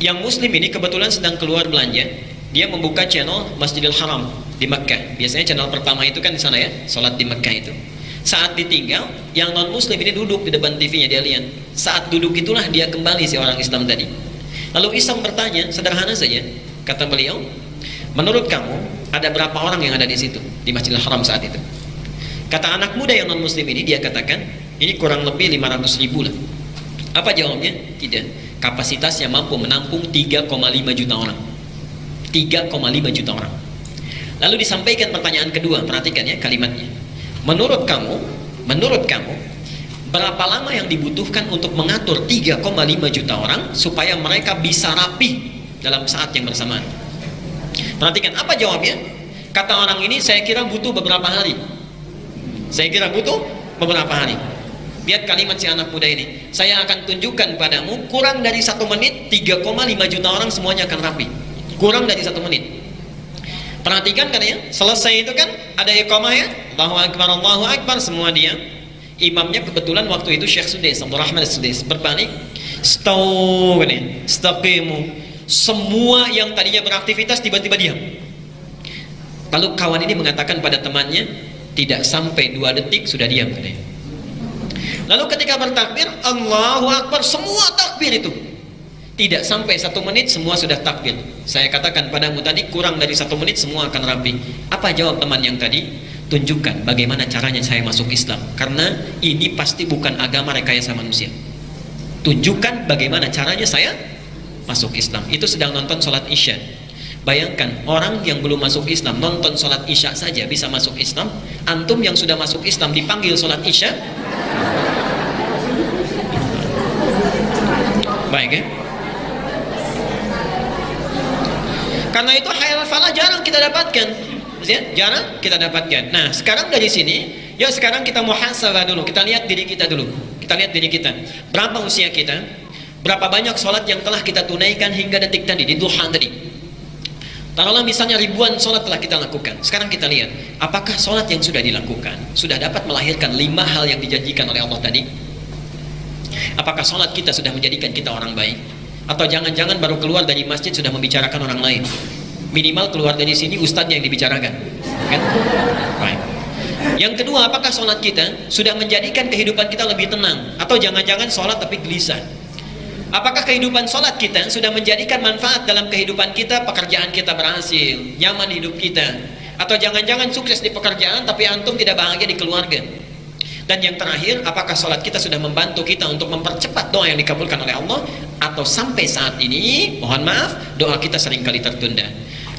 Yang muslim ini kebetulan sedang keluar belanja. Dia membuka channel Masjidil Haram di Mekkah. Biasanya channel pertama itu kan di sana ya, sholat di Mekkah itu. Saat ditinggal, yang non muslim ini duduk di depan TV-nya, dia lihat. Saat duduk itulah dia kembali si orang Islam tadi. Lalu Islam bertanya, sederhana saja, kata beliau, menurut kamu ada berapa orang yang ada di situ di Masjidil Haram saat itu? Kata anak muda yang non muslim ini, dia katakan, ini kurang lebih 500.000 lah. Apa jawabnya? Tidak. Kapasitasnya mampu menampung 3,5 juta orang. 3,5 juta orang. Lalu disampaikan pertanyaan kedua, perhatikan ya kalimatnya. Menurut kamu, berapa lama yang dibutuhkan untuk mengatur 3,5 juta orang supaya mereka bisa rapih dalam saat yang bersamaan? Perhatikan apa jawabnya. Kata orang ini, saya kira butuh beberapa hari. Saya kira butuh beberapa hari. Lihat kalimat si anak muda ini. Saya akan tunjukkan padamu, kurang dari 1 menit 3,5 juta orang semuanya akan rapi. Kurang dari 1 menit. Perhatikan katanya, selesai itu kan ada iqamah ya, Allahu Akbar, semua dia. Imamnya kebetulan waktu itu Syekh Sudais, Abdul Rahman Sudais, berbalik, staw ini, staqimu. Semua yang tadinya beraktivitas tiba-tiba diam. Lalu kawan ini mengatakan pada temannya, tidak sampai 2 detik sudah diam katanya. Lalu ketika bertakbir, Allahu Akbar, semua takbir itu. Tidak sampai 1 menit semua sudah takbir. Saya katakan padamu tadi, kurang dari 1 menit semua akan rapi. Apa jawab teman yang tadi? Tunjukkan bagaimana caranya saya masuk Islam. Karena ini pasti bukan agama rekayasa manusia. Tunjukkan bagaimana caranya saya masuk Islam. Itu sedang nonton sholat Isya. Bayangkan, orang yang belum masuk Islam nonton sholat Isya saja bisa masuk Islam. Antum yang sudah masuk Islam dipanggil sholat Isya. Baik ya. Karena itu hayal falah jarang kita dapatkan, ya, jarang kita dapatkan. Nah, sekarang dari sini, yuk sekarang kita muhasabah dulu. Kita lihat diri kita dulu. Kita lihat diri kita. Berapa usia kita? Berapa banyak sholat yang telah kita tunaikan hingga detik tadi, di duha tadi? Taruhlah misalnya ribuan sholat telah kita lakukan. Sekarang kita lihat, apakah sholat yang sudah dilakukan sudah dapat melahirkan 5 hal yang dijanjikan oleh Allah tadi? Apakah sholat kita sudah menjadikan kita orang baik? Atau jangan-jangan baru keluar dari masjid sudah membicarakan orang lain? Minimal keluar dari sini ustadznya yang dibicarakan, kan? Baik. Yang kedua, apakah sholat kita sudah menjadikan kehidupan kita lebih tenang? Atau jangan-jangan sholat tapi gelisah? Apakah kehidupan sholat kita sudah menjadikan manfaat dalam kehidupan kita, pekerjaan kita berhasil, nyaman hidup kita? Atau jangan-jangan sukses di pekerjaan tapi antum tidak bahagia di keluarga? Dan yang terakhir, apakah sholat kita sudah membantu kita untuk mempercepat doa yang dikabulkan oleh Allah? Atau sampai saat ini, mohon maaf, doa kita seringkali tertunda.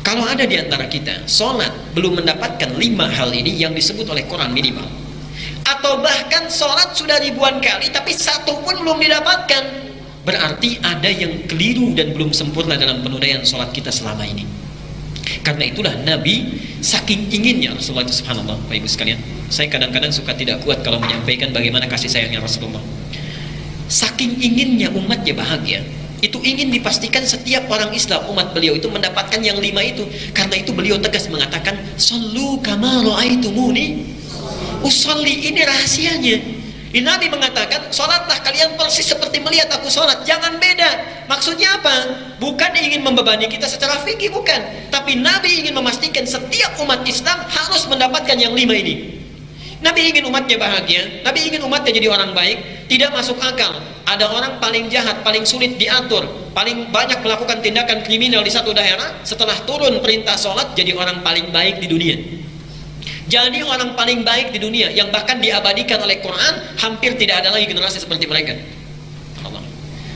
Kalau ada di antara kita, sholat belum mendapatkan 5 hal ini yang disebut oleh Quran minimal. Atau bahkan sholat sudah ribuan kali, tapi 1 pun belum didapatkan. Berarti ada yang keliru dan belum sempurna dalam penunaian sholat kita selama ini. Karena itulah Nabi saking inginnya Rasulullah itu, subhanallah Bapak Ibu sekalian, saya kadang-kadang suka tidak kuat kalau menyampaikan bagaimana kasih sayangnya Rasulullah. Saking inginnya umatnya bahagia, itu ingin dipastikan setiap orang Islam umat beliau itu mendapatkan yang 5 itu. Karena itu beliau tegas mengatakan, "Shallu kama ra'aitumuni usolli." Ini rahasianya. Nabi mengatakan, "Salatlah kalian persis seperti melihat aku salat, jangan beda." Maksudnya apa? Bukan ingin membebani kita secara fikih, bukan. Tapi Nabi ingin memastikan setiap umat Islam harus mendapatkan yang 5 ini. Nabi ingin umatnya bahagia, Nabi ingin umatnya jadi orang baik. Tidak masuk akal ada orang paling jahat, paling sulit diatur, paling banyak melakukan tindakan kriminal di satu daerah, setelah turun perintah sholat jadi orang paling baik di dunia. Jadi orang paling baik di dunia, yang bahkan diabadikan oleh Quran, hampir tidak ada lagi generasi seperti mereka. Allah.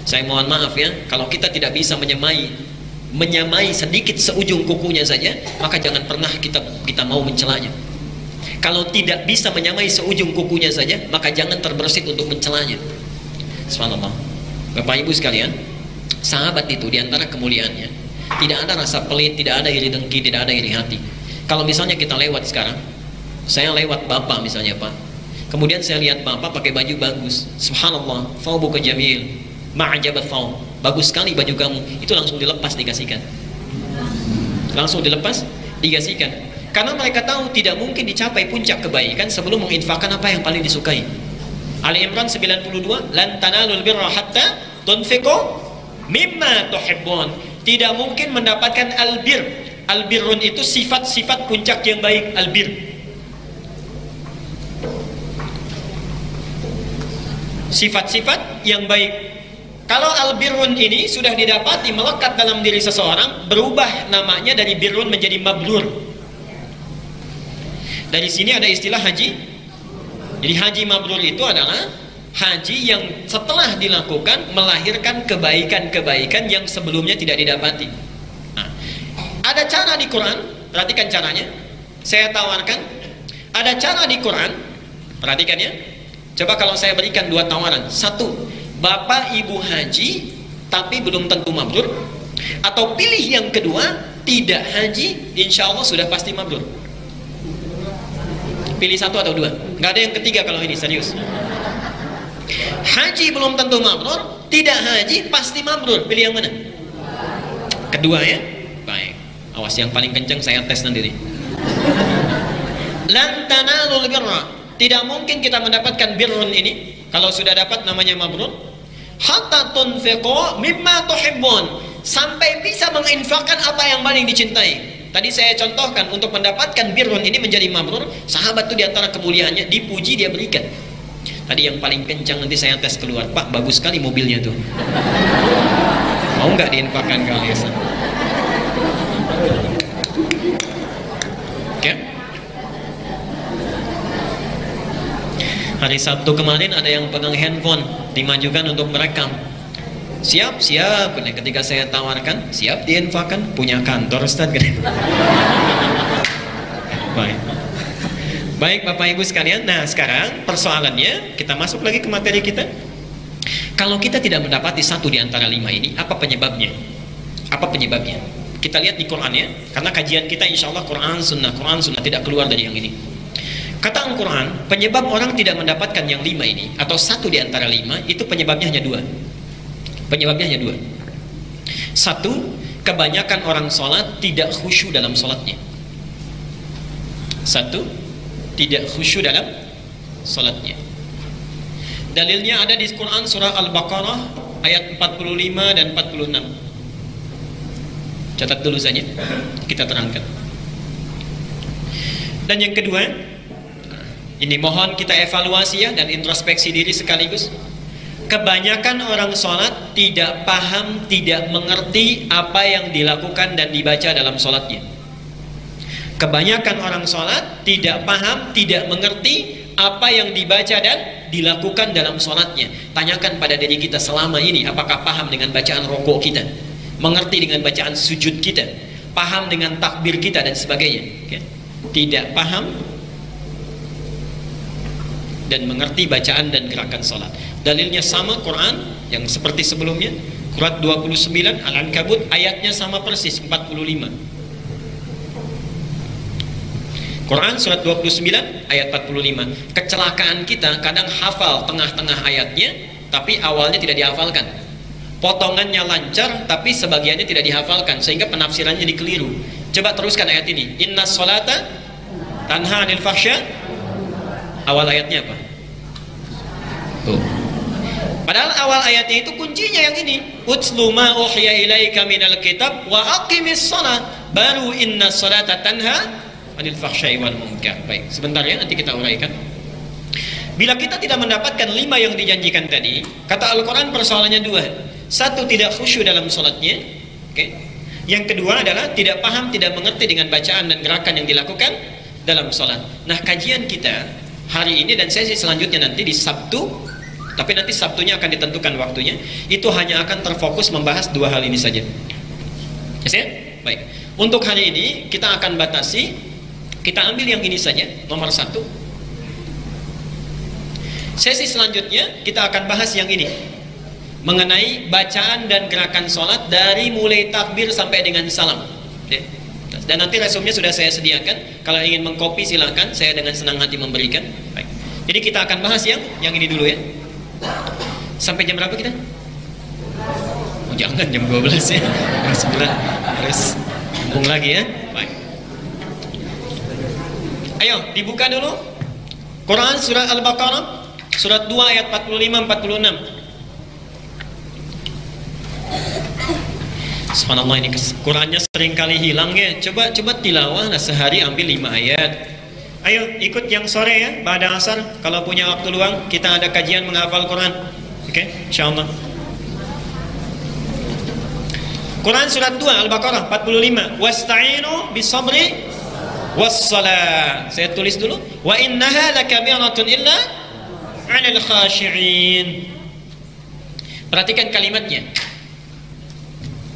Saya mohon maaf ya, kalau kita tidak bisa menyamai sedikit seujung kukunya saja, maka jangan pernah kita mau mencelanya. Kalau tidak bisa menyamai seujung kukunya saja, maka jangan terbersit untuk mencelanya. Subhanallah. Bapak Ibu sekalian, sahabat itu diantara kemuliaannya, tidak ada rasa pelit, tidak ada iri dengki, tidak ada iri hati. Kalau misalnya kita lewat sekarang, saya lewat Bapak misalnya Pak, kemudian saya lihat Bapak pakai baju bagus, subhanallah, thawbuka jamil, ma'jabat thawb, bagus sekali baju kamu, itu langsung dilepas dikasihkan. Langsung dilepas dikasihkan. Karena mereka tahu tidak mungkin dicapai puncak kebaikan sebelum menginfakkan apa yang paling disukai. Ali Imran 92, lan tanalul birra hatta tunfiqu mimma tuhibbun. Tidak mungkin mendapatkan albir. Albirun itu sifat-sifat puncak yang baik, albir. Sifat-sifat yang baik. Kalau albirun ini sudah didapati melekat dalam diri seseorang, berubah namanya dari birrun menjadi mabrur. Dari sini ada istilah haji. Jadi haji mabrur itu adalah haji yang setelah dilakukan melahirkan kebaikan-kebaikan yang sebelumnya tidak didapati. Nah, ada cara di Quran, perhatikan caranya. Saya tawarkan, ada cara di Quran, perhatikan ya. Coba kalau saya berikan 2 tawaran. 1, Bapak Ibu haji tapi belum tentu mabrur. Atau pilih yang kedua, tidak haji, insya Allah sudah pasti mabrur. Pilih 1 atau 2, nggak ada yang ketiga kalau ini, serius. Haji belum tentu mabrur, tidak haji pasti mabrur. Pilih yang mana? Kedua ya? Baik, awas yang paling kencang saya tes nanti. Lan tanalul birra, tidak mungkin kita mendapatkan birrun ini kalau sudah dapat namanya mabrur. Hatta tunfiqu mimma tuhibbun, sampai bisa menginfakkan apa yang paling dicintai. Tadi saya contohkan, untuk mendapatkan birrun ini menjadi mabrur, sahabat itu diantara kemuliaannya, dipuji dia berikan. Tadi yang paling kencang nanti saya tes keluar, Pak bagus sekali mobilnya tuh, mau nggak diinfakkan kalian? Oke. Hari Sabtu kemarin ada yang pegang handphone, dimajukan untuk merekam. Siap, siap. Ketika saya tawarkan, siap diinfakkan, punya kantor Ustaz. Baik. Baik Bapak Ibu sekalian. Nah sekarang persoalannya, kita masuk lagi ke materi kita. Kalau kita tidak mendapati 1 di antara 5 ini, apa penyebabnya? Apa penyebabnya? Kita lihat di Quran ya. Karena kajian kita insya Allah Quran Sunnah tidak keluar dari yang ini. Kata Al-Quran, penyebab orang tidak mendapatkan yang 5 ini, atau 1 di antara 5, itu penyebabnya hanya 2. Penyebabnya hanya 2. 1, kebanyakan orang sholat tidak khusyuk dalam sholatnya. 1, tidak khusyuk dalam sholatnya. Dalilnya ada di Quran surah Al-Baqarah ayat 45 dan 46. Catat dulu saja, kita terangkan. Dan yang kedua, ini mohon kita evaluasi ya, dan introspeksi diri sekaligus. Kebanyakan orang sholat tidak paham, tidak mengerti apa yang dilakukan dan dibaca dalam sholatnya. Kebanyakan orang sholat tidak paham, tidak mengerti apa yang dibaca dan dilakukan dalam sholatnya. Tanyakan pada diri kita selama ini, apakah paham dengan bacaan rukuk kita, mengerti dengan bacaan sujud kita, paham dengan takbir kita dan sebagainya. Tidak paham dan mengerti bacaan dan gerakan sholat. Dalilnya sama Quran yang seperti sebelumnya, Surat 29 Al-Ankabut, ayatnya sama persis 45. Quran surat 29 ayat 45. Kecelakaan kita kadang hafal tengah-tengah ayatnya, tapi awalnya tidak dihafalkan. Potongannya lancar, tapi sebagiannya tidak dihafalkan, sehingga penafsirannya dikeliru. Coba teruskan ayat ini. Inna sholata tanha anil fahsya. Awal ayatnya apa? Tuh. Padahal awal ayatnya itu kuncinya yang ini. Utslu ma uhiya ilaika minal kitab wa aqimis shalah. Baru inna sholata tanha anil fahsyai wal munkar. Baik, sebentar ya, nanti kita uraikan. Bila kita tidak mendapatkan 5 yang dijanjikan tadi, kata Al-Quran persoalannya 2. Satu, tidak khusyuk dalam sholatnya. Yang kedua adalah tidak paham, tidak mengerti dengan bacaan dan gerakan yang dilakukan dalam sholat. Nah, kajian kita hari ini dan sesi selanjutnya nanti di Sabtu, tapi nanti Sabtunya akan ditentukan waktunya, itu hanya akan terfokus membahas 2 hal ini saja. Yes, ya? Baik, untuk hari ini kita akan batasi, kita ambil yang ini saja, nomor 1. Sesi selanjutnya kita akan bahas yang ini, mengenai bacaan dan gerakan sholat dari mulai takbir sampai dengan salam. Dan nanti resumnya sudah saya sediakan. Kalau ingin mengcopy silahkan, saya dengan senang hati memberikan. Baik. Jadi kita akan bahas yang ini dulu ya. Sampai jam berapa kita? Oh, jangan jam 12 ya. Jam 9 harus sambung lagi ya. Baik. Ayo dibuka dulu Quran surat Al-Baqarah surat 2 ayat 45-46. Subhanallah, ini Qurannya sering kali hilang ya. Coba tilawah, nah sehari ambil 5 ayat. Ayo ikut yang sore ya, pada asar. Kalau punya waktu luang, kita ada kajian menghafal Quran. Oke, insyaallah. Quran surat 2 Al-Baqarah 45. Wasta'inu bisabri wassalah. Saya tulis dulu. Wa innaha lakabiratun illa 'alal khashi'in. Perhatikan kalimatnya.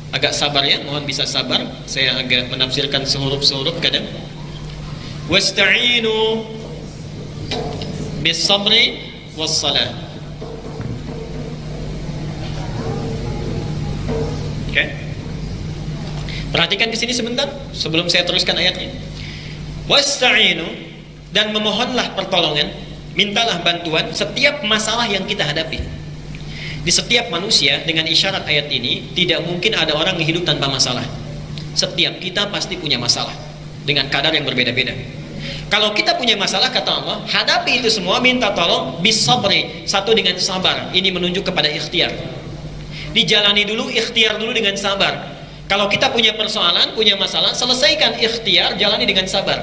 Agak sabar ya, mohon bisa sabar. Saya agak menafsirkan sehuruf-sehuruf kadang. Wasta'inu bis-sabri was-salah. Oke. Perhatikan di sini sebentar sebelum saya teruskan ayatnya. Wasta'inu, dan memohonlah pertolongan, mintalah bantuan setiap masalah yang kita hadapi. Di setiap manusia, dengan isyarat ayat ini, tidak mungkin ada orang yang hidup tanpa masalah. Setiap kita pasti punya masalah dengan kadar yang berbeda-beda. Kalau kita punya masalah, kata Allah, hadapi itu semua, minta tolong bisabri, satu dengan sabar. Ini menunjuk kepada ikhtiar. Dijalani dulu, ikhtiar dulu dengan sabar. Kalau kita punya persoalan, punya masalah, selesaikan ikhtiar, jalani dengan sabar.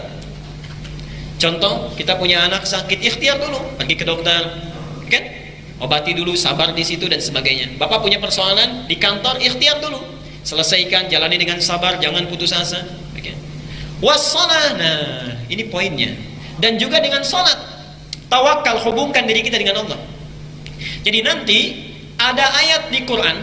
Contoh, kita punya anak sakit, ikhtiar dulu, pergi ke dokter, kan? Obati dulu, sabar di situ dan sebagainya. Bapak punya persoalan di kantor, ikhtiar dulu, selesaikan, jalani dengan sabar, jangan putus asa. Okay. Wassalah, nah ini poinnya. Dan juga dengan salat, tawakal, hubungkan diri kita dengan Allah. Jadi nanti ada ayat di Quran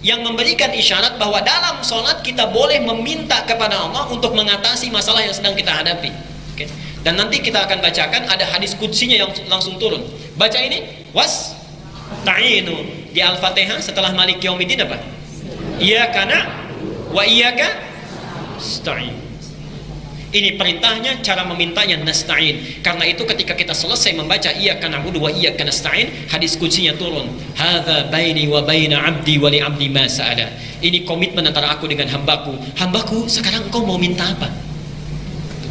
yang memberikan isyarat bahwa dalam salat kita boleh meminta kepada Allah untuk mengatasi masalah yang sedang kita hadapi. Okay. Dan nanti kita akan bacakan ada hadis qudsinya yang langsung turun. Baca ini, ta'inu di Al-Fatihah setelah Malik Yaumiddin apa? Iyyaka na'budu wa iyyaka nasta'in. Ini perintahnya, cara memintanya nasta'in. Karena itu ketika kita selesai membaca iyyaka na'budu wa iyyaka nasta'in, hadis qudsinya turun. Hadza baini wa baina 'abdi wa li 'abdi ma sa'ala. Ini komitmen antara aku dengan hambaku. Hambaku, sekarang engkau mau minta apa?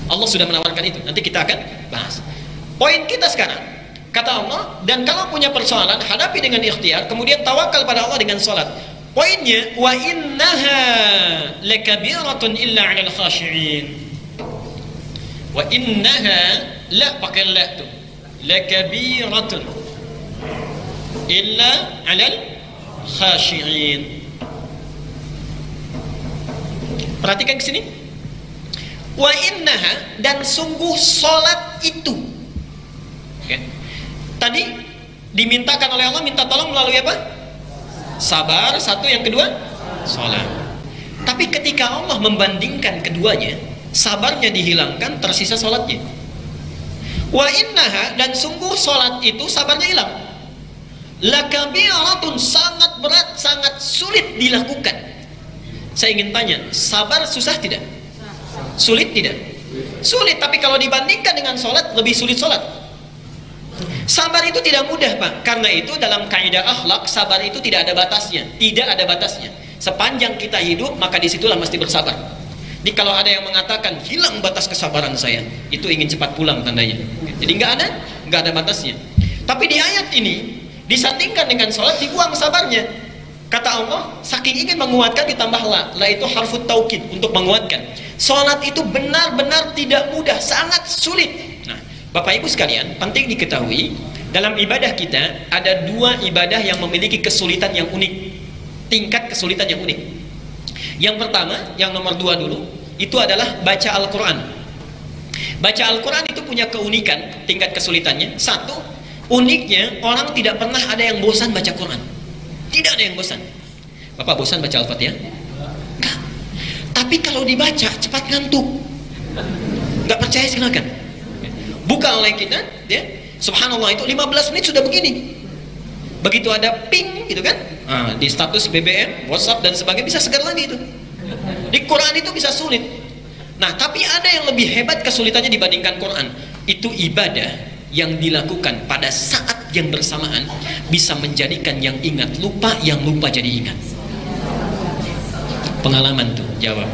Allah sudah menawarkan itu. Nanti kita akan bahas. Poin kita sekarang, kata Allah, dan kalau punya persoalan, hadapi dengan ikhtiar, kemudian tawakal pada Allah dengan salat. Poinnya, wa innaha lakabiratun illa 'alal khashi'in. Wa innaha, la pakai la tu, lakabiratun illa 'alal khashi'in. Perhatikan ke sini. Wa innaha, dan sungguh salat itu. Okay. Tadi dimintakan oleh Allah, minta tolong melalui apa? Sabar, satu. Yang kedua, salat. Tapi ketika Allah membandingkan keduanya, sabarnya dihilangkan, tersisa salatnya. Wa innaha, dan sungguh salat itu sabarnya hilang. Lakabiratun, sangat berat, sangat sulit dilakukan. Saya ingin tanya, sabar susah tidak? Sulit tidak? Sulit, tapi kalau dibandingkan dengan sholat, lebih sulit sholat. Sabar itu tidak mudah, Pak. Karena itu dalam kaidah akhlak, sabar itu tidak ada batasnya. Tidak ada batasnya. Sepanjang kita hidup, maka disitulah mesti bersabar. Jadi kalau ada yang mengatakan hilang batas kesabaran saya, itu ingin cepat pulang tandanya. Jadi nggak ada batasnya. Tapi di ayat ini disandingkan dengan sholat, dibuang sabarnya. Kata Allah, saking ingin menguatkan ditambah la itu harfut taukid untuk menguatkan. Sholat itu benar-benar tidak mudah, sangat sulit. Nah, Bapak Ibu sekalian, penting diketahui dalam ibadah kita ada dua ibadah yang memiliki kesulitan yang unik, tingkat kesulitan yang unik. Yang pertama, yang nomor 2 dulu, itu adalah baca Al-Quran. Baca Al-Quran itu punya keunikan, tingkat kesulitannya. Satu, uniknya orang tidak pernah ada yang bosan baca Quran. Tidak ada yang bosan. Bapak bosan baca Al-Fatihah? Enggak. Tapi kalau dibaca cepat ngantuk. Enggak percaya silakan. Buka oleh kita, ya. Subhanallah itu 15 menit sudah begini. Begitu ada ping gitu kan, di status BBM, WhatsApp dan sebagainya bisa segar lagi itu. Di Quran itu bisa sulit. Nah, tapi ada yang lebih hebat kesulitannya dibandingkan Quran. Itu ibadah yang dilakukan pada saat yang bersamaan bisa menjadikan yang ingat lupa, yang lupa jadi ingat. Pengalaman tuh, jawab.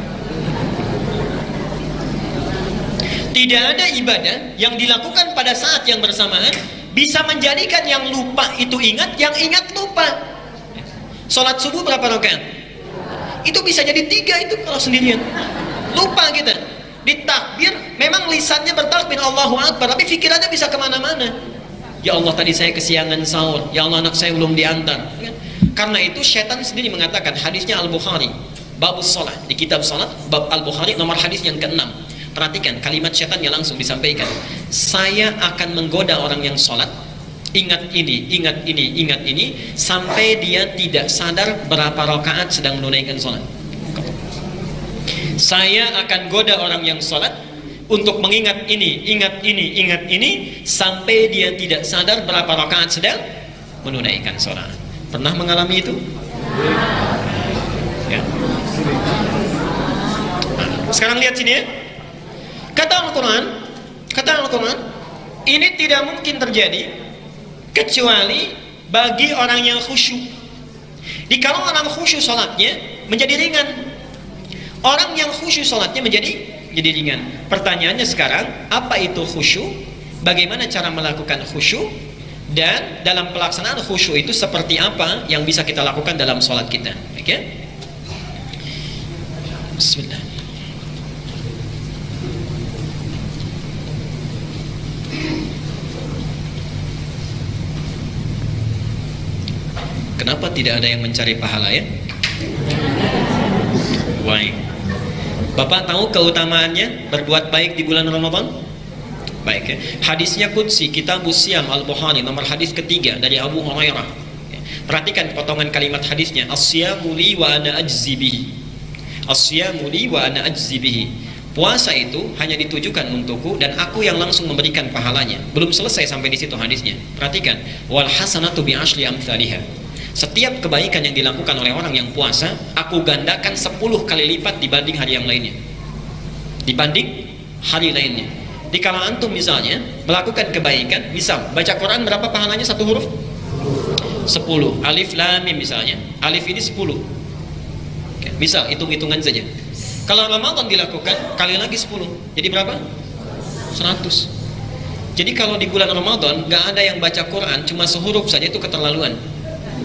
Tidak ada ibadah yang dilakukan pada saat yang bersamaan bisa menjadikan yang lupa itu ingat, yang ingat lupa. Sholat subuh berapa rakaat? Itu bisa jadi 3 itu kalau sendirian. Lupa kita. Ditakbir, memang lisannya bertakbir Allahu Akbar, tapi pikirannya bisa kemana-mana. Ya Allah, tadi saya kesiangan sahur. Ya Allah, anak saya belum diantar. Karena itu syaitan sendiri mengatakan, hadisnya Al-Bukhari, babus sholat, di kitab sholat, bab Al-Bukhari, nomor hadis yang ke-6. Perhatikan kalimat syaitannya langsung disampaikan. Saya akan menggoda orang yang sholat, ingat ini, ingat ini, ingat ini, sampai dia tidak sadar berapa rakaat sedang menunaikan sholat. Saya akan goda orang yang sholat untuk mengingat ini, ingat ini, ingat ini, sampai dia tidak sadar berapa rakaat sedang menunaikan sholat. Pernah mengalami itu? Ya. Sekarang lihat sini ya. Kata Al-Quran, ini tidak mungkin terjadi kecuali bagi orang yang khusyuk. Di kalau orang khusyuk sholatnya menjadi ringan. Orang yang khusyuk sholatnya menjadi ringan. Pertanyaannya sekarang, apa itu khusyuk? Bagaimana cara melakukan khusyuk? Dan dalam pelaksanaan khusyuk itu seperti apa yang bisa kita lakukan dalam sholat kita? Oke? Bismillah. Kenapa tidak ada yang mencari pahala ya? Why? Bapak tahu keutamaannya berbuat baik di bulan Ramadan? Baik ya. Hadisnya qudsi, Kitabus Siyam Al-Bukhari, nomor hadis ketiga dari Abu Hurairah. Perhatikan potongan kalimat hadisnya. As-siyamu li wa ana ajzi bihi. As-siyamu li wa ana ajzi bihi. Puasa itu hanya ditujukan untukku dan aku yang langsung memberikan pahalanya. Belum selesai sampai di situ hadisnya. Perhatikan. Wal hasanatu bi asyri amsalihha. Setiap kebaikan yang dilakukan oleh orang yang puasa, aku gandakan 10 kali lipat dibanding hari yang lainnya. Dibanding hari lainnya. Di kalau antum misalnya melakukan kebaikan, misal baca Quran berapa pahalanya satu huruf? 10. Alif lam mim misalnya. Alif ini 10. Oke, misal hitung-hitungan saja. Kalau Ramadan dilakukan kali lagi 10. Jadi berapa? 100. Jadi kalau di bulan Ramadan gak ada yang baca Quran cuma sehuruf saja, itu keterlaluan.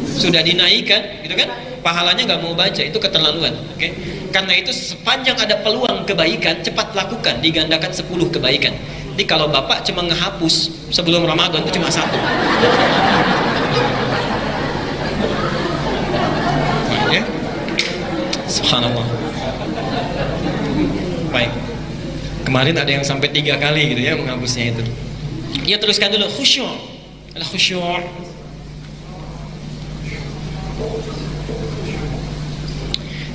Sudah dinaikkan gitu kan, pahalanya nggak mau baca, itu keterlaluan. Oke? Karena itu sepanjang ada peluang kebaikan, cepat lakukan, digandakan 10 kebaikan. Jadi kalau bapak cuma ngehapus sebelum Ramadan itu cuma 1. Ya? Subhanallah. Baik. Kemarin ada yang sampai 3 kali gitu ya menghapusnya itu. Ya, teruskan dulu khusyuk. Khusyuk.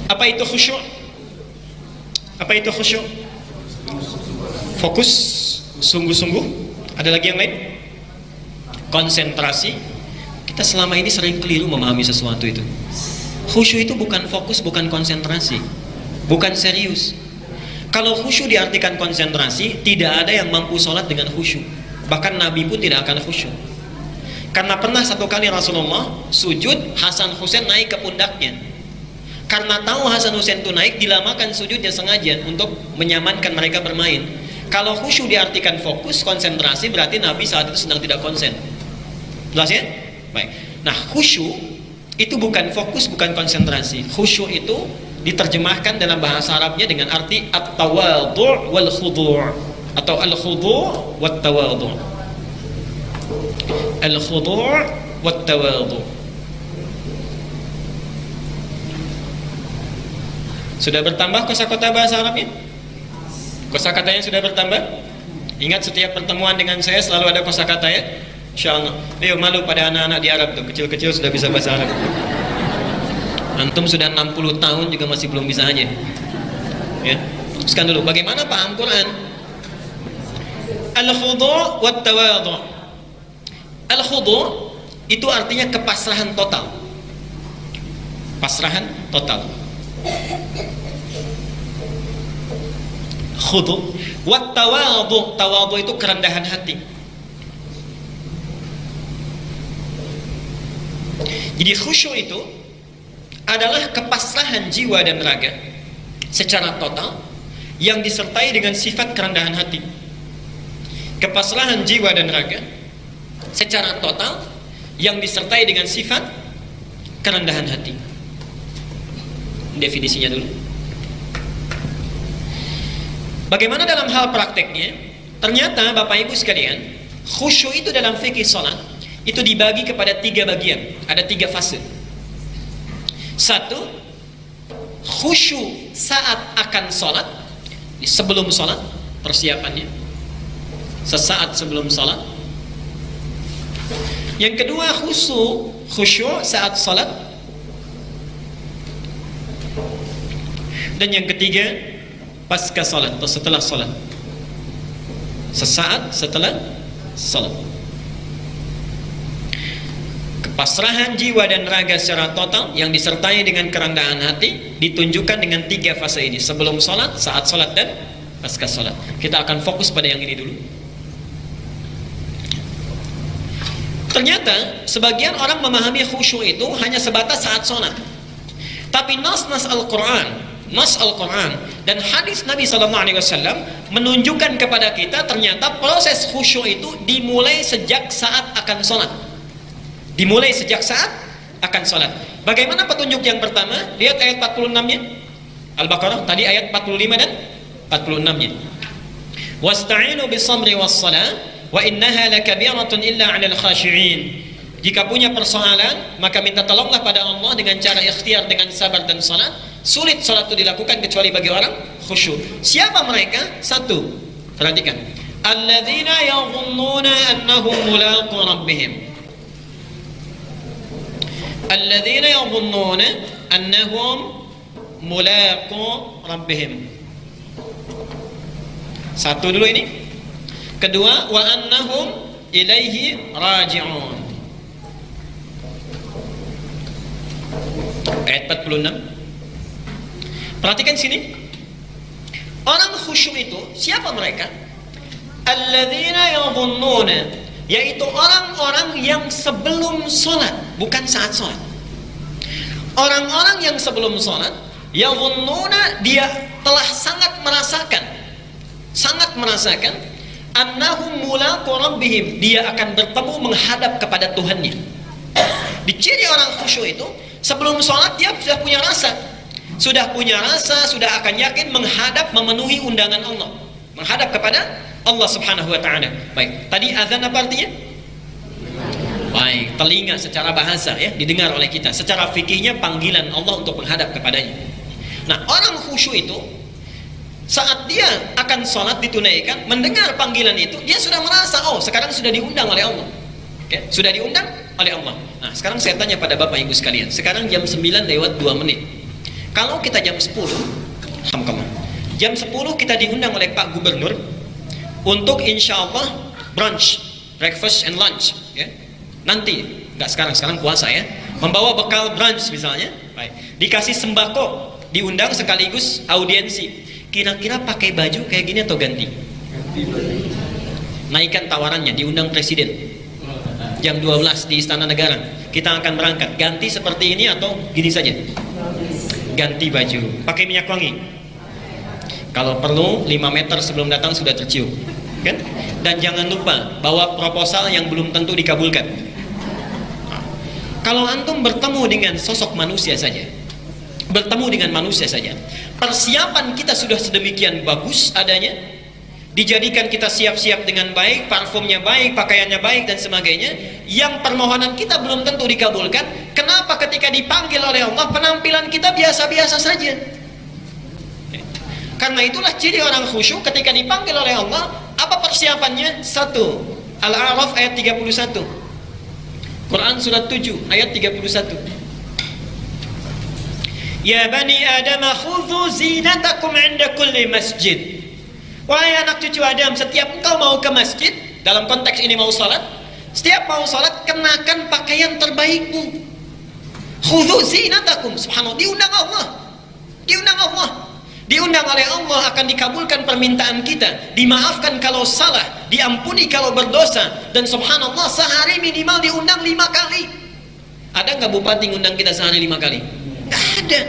Apa itu khusyuk? Apa itu khusyuk? Fokus, sungguh-sungguh. Ada lagi yang lain? Konsentrasi. Kita selama ini sering keliru memahami sesuatu itu. Khusyuk itu bukan fokus, bukan konsentrasi, bukan serius. Kalau khusyuk diartikan konsentrasi, tidak ada yang mampu sholat dengan khusyuk. Bahkan Nabi pun tidak akan khusyuk. Karena pernah satu kali Rasulullah sujud, Hasan Husain naik ke pundaknya. Karena tahu Hasan Husain itu naik, dilamakan sujudnya sengaja untuk menyamankan mereka bermain. Kalau khusyuk diartikan fokus, konsentrasi, berarti Nabi saat itu sedang tidak konsen. Jelas ya? Baik. Nah, khusyuk itu bukan fokus, bukan konsentrasi. Khusyuk itu diterjemahkan dalam bahasa Arabnya dengan arti at-tawadhu' wal khudu' atau al-khudu' wat tawadhu'. Al-khudu' wat tawadhu'. Sudah bertambah kosakata bahasa Arabnya? Kosakatanya sudah bertambah? Ingat setiap pertemuan dengan saya selalu ada kosakata ya? Insyaallah. Ayo, malu pada anak-anak di Arab tuh, kecil-kecil sudah bisa bahasa Arab. Antum sudah 60 tahun juga masih belum bisa aja. Ya. Teruskan dulu, bagaimana paham Quran? Al-khudu' wat tawadhu'. Al-khudu' itu artinya kepasrahan total. Pasrahan total. Khudu'. Wat tawadhu', tawadhu' itu kerendahan hati. Jadi khusyuk itu adalah kepasrahan jiwa dan raga secara total yang disertai dengan sifat kerendahan hati. Kepasrahan jiwa dan raga secara total yang disertai dengan sifat kerendahan hati. Definisinya dulu. Bagaimana dalam hal prakteknya? Ternyata Bapak Ibu sekalian, khusyuk itu dalam fikih salat itu dibagi kepada 3 bagian. Ada 3 fase. 1, khusyuk saat akan sholat, sebelum sholat, persiapannya sesaat sebelum sholat. Yang kedua, khusyuk saat sholat. Dan yang ketiga, pasca sholat atau setelah sholat, sesaat setelah sholat. Pasrahan jiwa dan raga secara total yang disertai dengan kerendahan hati ditunjukkan dengan 3 fase ini: sebelum sholat, saat sholat, dan pasca sholat. Kita akan fokus pada yang ini dulu. Ternyata sebagian orang memahami khusyuk itu hanya sebatas saat sholat. Tapi nas Al-Quran dan hadis Nabi SAW menunjukkan kepada kita ternyata proses khusyuk itu dimulai sejak saat akan sholat. Dimulai sejak saat akan sholat. Bagaimana petunjuk yang pertama? Lihat ayat 46-nya Al-Baqarah, tadi ayat 45 dan 46-nya. Wasta'inu bis-sabri was-salah wa innaha lakabiratun illa 'alal khashi'in. Jika punya persoalan, maka minta tolonglah pada Allah dengan cara ikhtiar, dengan sabar dan salat. Sulit salat itu dilakukan kecuali bagi orang khusyuk. Siapa mereka? 1, perhatikan. Alladzina yadhunnuna annahum mulaqu rabbihim. Alladzina yadhunnuna annahum mulaqu rabbihim. 1 dulu ini. Kedua, wa annahum ilaihi raji'un. Ayat 46. Perhatikan sini. Orang khusyuk itu siapa mereka? Alladzina yadhunnuna, yaitu orang-orang yang sebelum sholat, bukan saat sholat. Orang-orang yang sebelum sholat, yadhunnuna, dia telah sangat merasakan annahum mulaqu rabbihim, dia akan bertemu menghadap kepada Tuhannya. Di ciri orang khusyuk itu sebelum sholat dia sudah punya rasa, sudah akan yakin menghadap, memenuhi undangan Allah, menghadap kepada Allah Subhanahu wa ta'ala. Baik, tadi azan apa artinya? Baik, telinga secara bahasa ya, didengar oleh kita. Secara fikihnya panggilan Allah untuk menghadap kepadanya. Nah, orang khusyuk itu saat dia akan sholat ditunaikan, mendengar panggilan itu, dia sudah merasa, oh sekarang sudah diundang oleh Allah. Oke, sudah diundang oleh Allah. Nah, sekarang saya tanya pada Bapak Ibu sekalian, sekarang jam 9:02. Kalau kita jam 10, alhamdulillah, jam 10 kita diundang oleh Pak Gubernur untuk insya Allah brunch, breakfast and lunch ya. Nanti, nggak sekarang puasa ya, membawa bekal brunch misalnya. Baik. Dikasih sembako, diundang sekaligus audiensi. Kira-kira pakai baju kayak gini atau ganti? Naikkan tawarannya, diundang presiden jam 12 di Istana Negara, kita akan berangkat, ganti seperti ini atau gini saja? Ganti baju, pakai minyak wangi, kalau perlu 5 meter sebelum datang sudah tercium kan? Dan jangan lupa bawa proposal yang belum tentu dikabulkan. Kalau antum bertemu dengan sosok manusia saja, bertemu dengan manusia saja, persiapan kita sudah sedemikian bagus adanya, dijadikan kita siap-siap dengan baik, parfumnya baik, pakaiannya baik dan sebagainya, yang permohonan kita belum tentu dikabulkan. Kenapa ketika dipanggil oleh Allah penampilan kita biasa-biasa saja? Karena itulah ciri orang khusyuk ketika dipanggil oleh Allah. Apa persiapannya? 1. Al-A'raf ayat 31, Quran surat 7 ayat 31. Ya bani Adam khudhu zinatakum 'inda kulli masjid. Wahai anak cucu Adam, setiap engkau mau ke masjid, dalam konteks ini mau sholat, setiap mau sholat kenakan pakaian terbaikmu. Khudhu zinatakum. Subhanallah, diundang Allah, diundang Allah, diundang oleh Allah, akan dikabulkan permintaan kita, dimaafkan kalau salah, diampuni kalau berdosa, dan subhanallah sehari minimal diundang 5 kali. Ada nggak bupati ngundang kita sehari 5 kali? Nggak ada.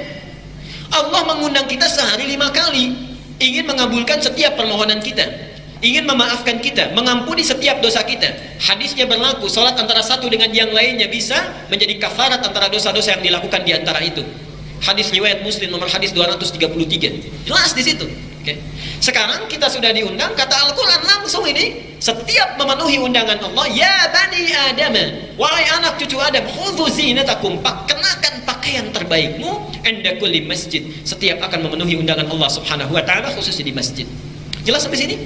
Allah mengundang kita sehari 5 kali, ingin mengabulkan setiap permohonan kita, ingin memaafkan kita, mengampuni setiap dosa kita. Hadisnya berlaku, sholat antara satu dengan yang lainnya bisa menjadi kafarat antara dosa-dosa yang dilakukan di antara itu. Hadis riwayat Muslim nomor hadis 233. Jelas di situ. Okay. Sekarang kita sudah diundang, kata Al-Quran langsung ini, setiap memenuhi undangan Allah, ya bani Adam, wahai anak cucu Adam, khudhu zinatakum, kenakan pakaian terbaikmu, inda kulli masjid, setiap akan memenuhi undangan Allah subhanahu wa ta'ala, khususnya di masjid. Jelas sampai sini?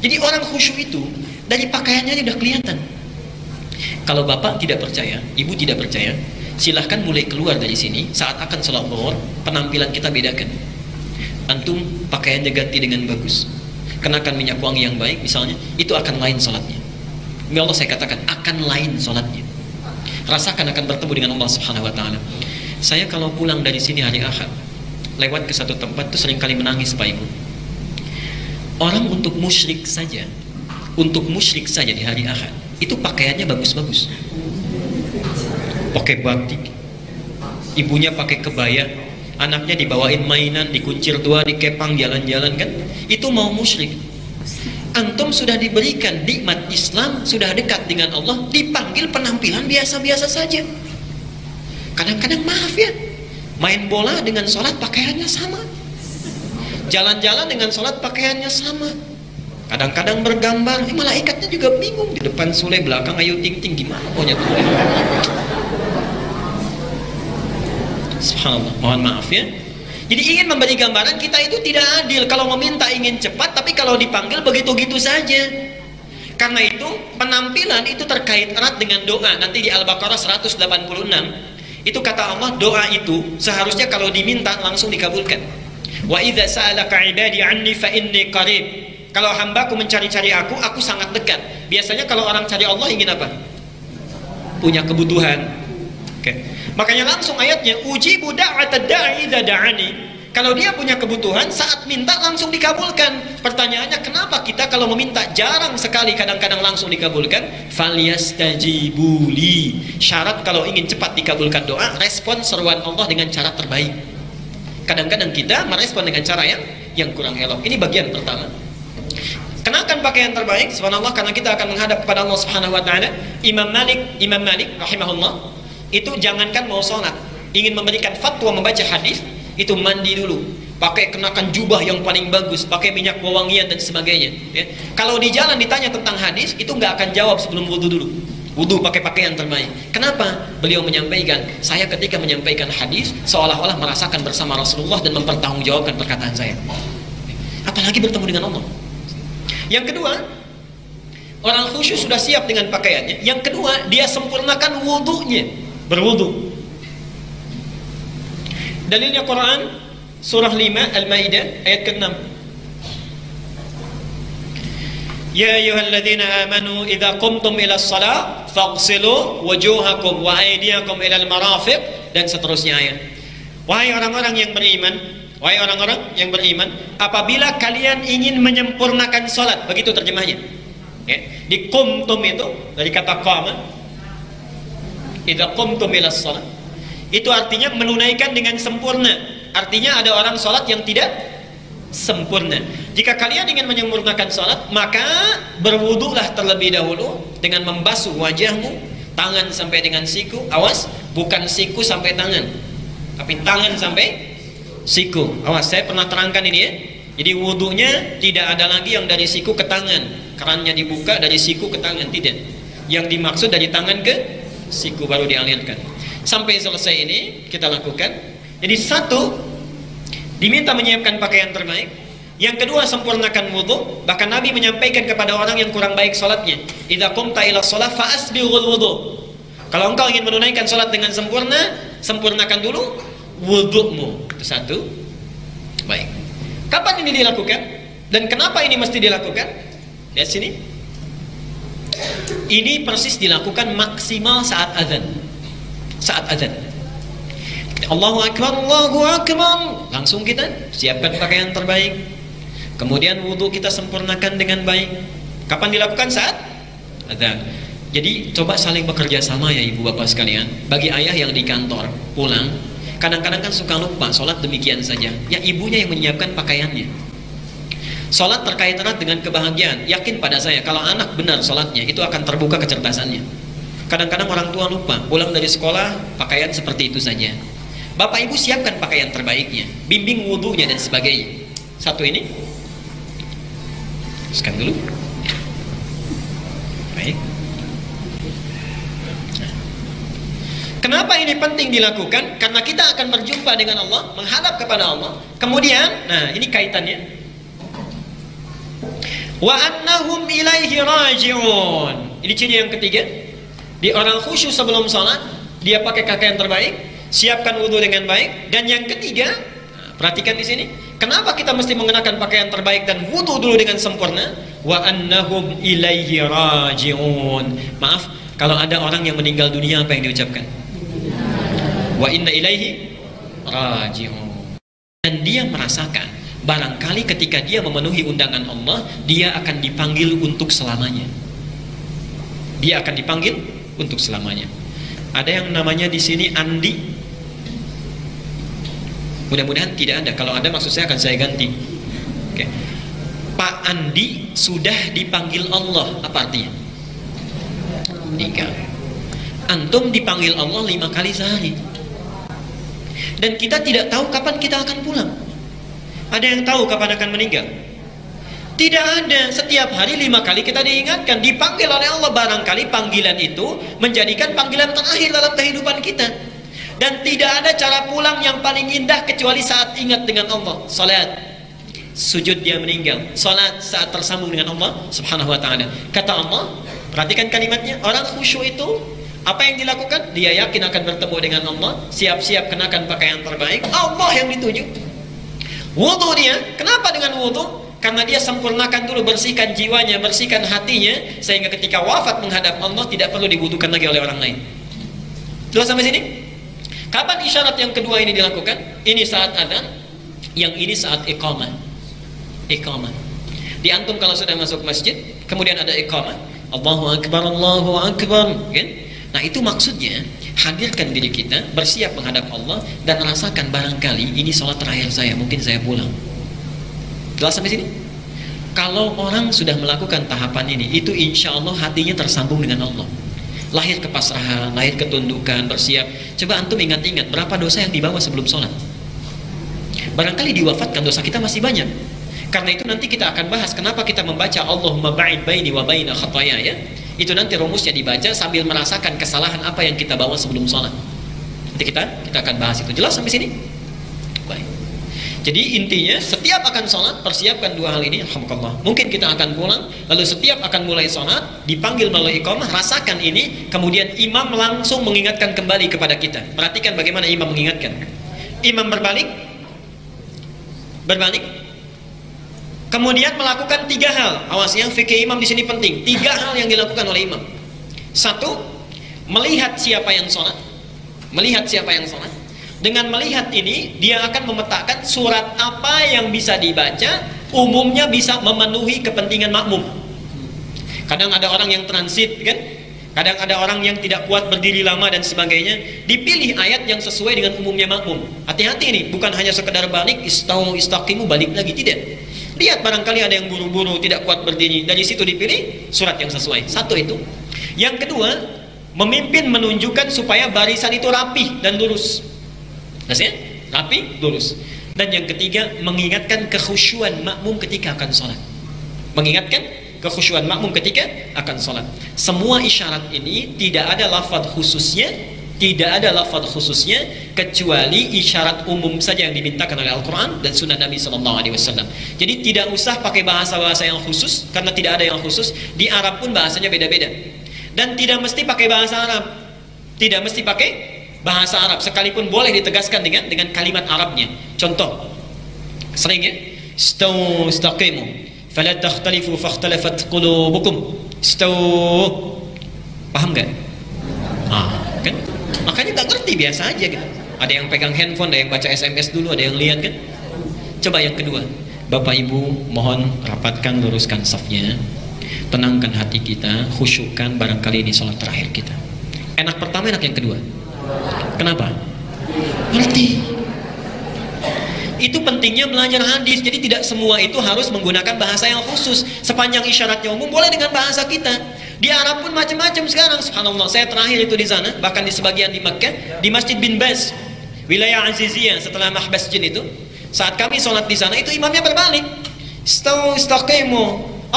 Jadi orang khusyuk itu dari pakaiannya sudah kelihatan. Kalau bapak tidak percaya, ibu tidak percaya, silahkan mulai keluar dari sini, saat akan sholat zuhur, penampilan kita bedakan. Antum pakaiannya ganti dengan bagus, kenakan minyak wangi yang baik misalnya, itu akan lain sholatnya. Demi Allah saya katakan, akan lain sholatnya. Rasakan akan bertemu dengan Allah subhanahu wa ta'ala. Saya kalau pulang dari sini hari Ahad, lewat ke satu tempat itu seringkali menangis Pak Ibu. Orang untuk musyrik saja di hari Ahad, itu pakaiannya bagus-bagus, pakai batik, ibunya pakai kebaya, anaknya dibawain mainan, dikuncir tua, dikepang jalan-jalan kan, itu mau musyrik. Antum sudah diberikan nikmat Islam, sudah dekat dengan Allah, dipanggil penampilan biasa-biasa saja. Kadang-kadang maaf ya, main bola dengan sholat pakaiannya sama, jalan-jalan dengan sholat pakaiannya sama, kadang-kadang bergambar, malaikatnya juga bingung, di depan Sule, belakang Ayu Ting Ting, gimana maunya tuh. Subhanallah, mohon maaf ya. Jadi ingin memberi gambaran kita itu tidak adil. Kalau meminta ingin cepat, tapi kalau dipanggil begitu-gitu saja. Karena itu penampilan itu terkait erat dengan doa. Nanti di Al-Baqarah 186 itu kata Allah, doa itu seharusnya kalau diminta langsung dikabulkan. Wa idza sa'alaka 'ibadi 'anni fa inni qarib. Kalau hambaku mencari-cari aku sangat dekat. Biasanya kalau orang cari Allah ingin apa? Punya kebutuhan. Okay. Makanya langsung ayatnya, ujibu da'atad da'i idza da'ani. Kalau dia punya kebutuhan, saat minta langsung dikabulkan. Pertanyaannya, kenapa kita kalau meminta jarang sekali kadang-kadang langsung dikabulkan? Falyastajibuli. Syarat kalau ingin cepat dikabulkan doa, respon seruan Allah dengan cara terbaik. Kadang-kadang kita merespon dengan cara yang kurang elok. Ini bagian pertama. Kenakan pakaian terbaik, subhanallah, karena kita akan menghadap kepada Allah subhanahu wa ta'ala. Imam Malik rahimahullah, itu jangankan mau sholat, ingin memberikan fatwa membaca hadis, itu mandi dulu, pakai kenakan jubah yang paling bagus, pakai minyak wewangian dan sebagainya ya. Kalau di jalan ditanya tentang hadis, itu nggak akan jawab sebelum wudhu dulu, wudhu pakai pakaian terbaik. Kenapa? Beliau menyampaikan, saya ketika menyampaikan hadis seolah-olah merasakan bersama Rasulullah dan mempertanggungjawabkan perkataan saya, apalagi bertemu dengan Allah. Yang kedua, orang khusyuk sudah siap dengan pakaiannya. Yang kedua, dia sempurnakan wudhunya, berwudu. Dalilnya Quran surah 5 Al-Maidah ayat ke-6. Ya ayyuhalladzina amanu idza qumtum ila shalah faghsilu wujuhakum wa aydiyakum ila al-marafiq, dan seterusnya ayat. Wahai orang-orang yang beriman, wahai orang-orang yang beriman, apabila kalian ingin menyempurnakan sholat, begitu terjemahnya. Ya. Di qumtum itu dari kata qama, idza qumtum ila sholat, itu artinya menunaikan dengan sempurna. Artinya ada orang sholat yang tidak sempurna. Jika kalian ingin menyempurnakan sholat, maka berwudulah terlebih dahulu dengan membasuh wajahmu, tangan sampai dengan siku. Awas, bukan siku sampai tangan, tapi tangan sampai siku. Awas, saya pernah terangkan ini ya. Jadi wudunya tidak ada lagi yang dari siku ke tangan, kerannya dibuka dari siku ke tangan, tidak. Yang dimaksud dari tangan ke siku baru dialirkan. Sampai selesai ini kita lakukan. Jadi satu, diminta menyiapkan pakaian terbaik. Yang kedua, sempurnakan wudu. Bahkan Nabi menyampaikan kepada orang yang kurang baik salatnya, idza qumta ila shalah fa asbighul wudu. Kalau engkau ingin menunaikan salat dengan sempurna, sempurnakan dulu wudumu. Itu satu. Baik. Kapan ini dilakukan? Dan kenapa ini mesti dilakukan? Lihat sini. Ini persis dilakukan maksimal saat azan. Saat azan. Allahu Akbar, Allahu Akbar. Langsung kita siapkan pakaian terbaik. Kemudian wudu kita sempurnakan dengan baik. Kapan dilakukan? Saat azan. Jadi coba saling bekerja sama ya ibu bapak sekalian. Bagi ayah yang di kantor pulang, kadang-kadang kan suka lupa sholat demikian saja. Ya ibunya yang menyiapkan pakaiannya. Sholat terkait erat dengan kebahagiaan. Yakin pada saya kalau anak benar sholatnya, itu akan terbuka kecerdasannya. Kadang-kadang orang tua lupa, pulang dari sekolah pakaian seperti itu saja. Bapak ibu siapkan pakaian terbaiknya, bimbing wudunya dan sebagainya. Satu ini, scan dulu. Baik. Kenapa ini penting dilakukan? Karena kita akan berjumpa dengan Allah, menghadap kepada Allah. Kemudian, nah ini kaitannya. Wa annahum ilaihi raji'un. Ini ciri yang ketiga. Di orang khusyuk sebelum salat, dia pakai pakaian terbaik, siapkan wudu dengan baik. Dan yang ketiga, perhatikan di sini. Kenapa kita mesti mengenakan pakaian terbaik dan wudu dulu dengan sempurna? Wa annahum ilaihi raji'un. Maaf, kalau ada orang yang meninggal dunia, apa yang diucapkan? Wa inna ilaihi raji'un. Dan dia merasakan barangkali ketika dia memenuhi undangan Allah, dia akan dipanggil untuk selamanya. Dia akan dipanggil untuk selamanya. Ada yang namanya di sini Andi. Mudah-mudahan tidak ada. Kalau ada maksud saya akan saya ganti. Oke. Pak Andi sudah dipanggil Allah. Apa artinya? Meninggal. Antum dipanggil Allah 5 kali sehari. Dan kita tidak tahu kapan kita akan pulang. Ada yang tahu kapan akan meninggal? Tidak ada. Setiap hari 5 kali kita diingatkan, dipanggil oleh Allah. Barangkali panggilan itu menjadikan panggilan terakhir dalam kehidupan kita. Dan tidak ada cara pulang yang paling indah kecuali saat ingat dengan Allah. Salat, sujud dia meninggal. Salat saat tersambung dengan Allah Subhanahu wa ta'ala. Kata Allah, perhatikan kalimatnya, orang khusyuk itu apa yang dilakukan? Dia yakin akan bertemu dengan Allah, siap-siap kenakan pakaian terbaik. Allah yang dituju. Wudu dia, kenapa dengan wudu? Karena dia sempurnakan dulu, bersihkan jiwanya, bersihkan hatinya, sehingga ketika wafat menghadap Allah tidak perlu dibutuhkan lagi oleh orang lain. Jelas sampai sini? Kapan isyarat yang kedua ini dilakukan? Ini saat adzan, yang ini saat iqamah. Iqamah. Di antum kalau sudah masuk masjid, kemudian ada iqamah, Allahu Akbar, Allahu Akbar, kan? Nah itu maksudnya, hadirkan diri kita, bersiap menghadap Allah, dan rasakan barangkali ini sholat terakhir saya, mungkin saya pulang. Jelas sampai sini? Kalau orang sudah melakukan tahapan ini, itu insya Allah hatinya tersambung dengan Allah. Lahir kepasrahan, lahir ketundukan, bersiap. Coba antum ingat-ingat, berapa dosa yang dibawa sebelum sholat? Barangkali diwafatkan dosa kita masih banyak. Karena itu nanti kita akan bahas kenapa kita membaca Allahumma ba'id baini wa baina khataya ya. Itu nanti rumusnya dibaca sambil merasakan kesalahan apa yang kita bawa sebelum sholat. Nanti kita akan bahas itu. Jelas sampai sini? Baik. Jadi intinya setiap akan sholat persiapkan dua hal ini. Alhamdulillah. Mungkin kita akan pulang, lalu setiap akan mulai sholat dipanggil melalui iqamah, rasakan ini, kemudian imam langsung mengingatkan kembali kepada kita. Perhatikan bagaimana imam mengingatkan. Imam berbalik, kemudian melakukan 3 hal. Awas ya, fikih imam di sini penting. 3 hal yang dilakukan oleh imam. 1, melihat siapa yang sholat. Melihat siapa yang sholat. Dengan melihat ini, dia akan memetakan surat apa yang bisa dibaca, umumnya bisa memenuhi kepentingan makmum. Kadang ada orang yang transit, kan? Kadang ada orang yang tidak kuat berdiri lama dan sebagainya. Dipilih ayat yang sesuai dengan umumnya makmum. Hati-hati ini, bukan hanya sekedar balik, istaqimu, balik lagi, tidak. Lihat barangkali ada yang buru-buru, tidak kuat berdiri. Dari situ dipilih surat yang sesuai. Satu itu. Yang kedua, memimpin menunjukkan supaya barisan itu rapi dan lurus. Maksudnya rapi, lurus. Dan yang ketiga, mengingatkan kekhusyuan makmum ketika akan sholat. Mengingatkan kekhusyuan makmum ketika akan sholat. Semua isyarat ini tidak ada lafaz khususnya, kecuali isyarat umum saja yang dimintakan oleh Al-Quran dan Sunnah Nabi SAW. Jadi tidak usah pakai bahasa-bahasa yang khusus, karena tidak ada yang khusus. Di Arab pun bahasanya beda-beda. Dan tidak mesti pakai bahasa Arab. Tidak mesti pakai bahasa Arab, sekalipun boleh ditegaskan dengan kalimat Arabnya. Contoh, sering ya, istaqimu fala takhtalifu fakhtalafat qulubukum. Paham gak? Kan? Makanya gak ngerti, biasa aja gitu. Ada yang pegang handphone, ada yang baca SMS dulu, ada yang lihat kan. Coba yang kedua, Bapak Ibu mohon rapatkan, luruskan safnya, tenangkan hati kita, khusyukkan, barangkali ini sholat terakhir kita. Enak pertama, enak yang kedua. Kenapa? Ngerti. Itu pentingnya belajar hadis. Jadi tidak semua itu harus menggunakan bahasa yang khusus. Sepanjang isyaratnya umum, boleh dengan bahasa kita. Di Arab pun macam-macam sekarang. Subhanallah, saya terakhir itu di sana, bahkan di sebagian di Makkah, di Masjid bin Baz, wilayah Aziziyah, setelah Mahbas Jin itu. Saat kami sholat di sana, itu imamnya berbalik. Istaqimu,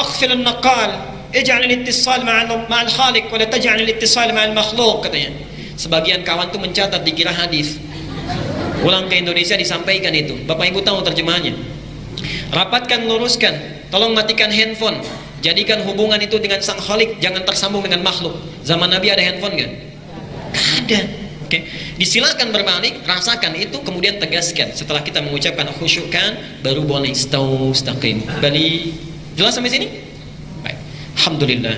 akhfil an-naqal, ij'al al-ittisal ma'al khaliq, wa la taj'al al-ittisal ma'al makhluq, katanya. Sebagian kawan tuh mencatat, dikira hadis. Pulang ke Indonesia disampaikan itu. Bapak Ibu tahu terjemahannya. Rapatkan, luruskan, tolong matikan handphone. Jadikan hubungan itu dengan sang khalik, jangan tersambung dengan makhluk. Zaman Nabi ada handphone nggak? Ada. Oke. Disilakan berbalik, rasakan itu, kemudian tegaskan. Setelah kita mengucapkan khusyukkan, baru boleh istaqim. Balik. Jelas sampai sini? Baik. Alhamdulillah.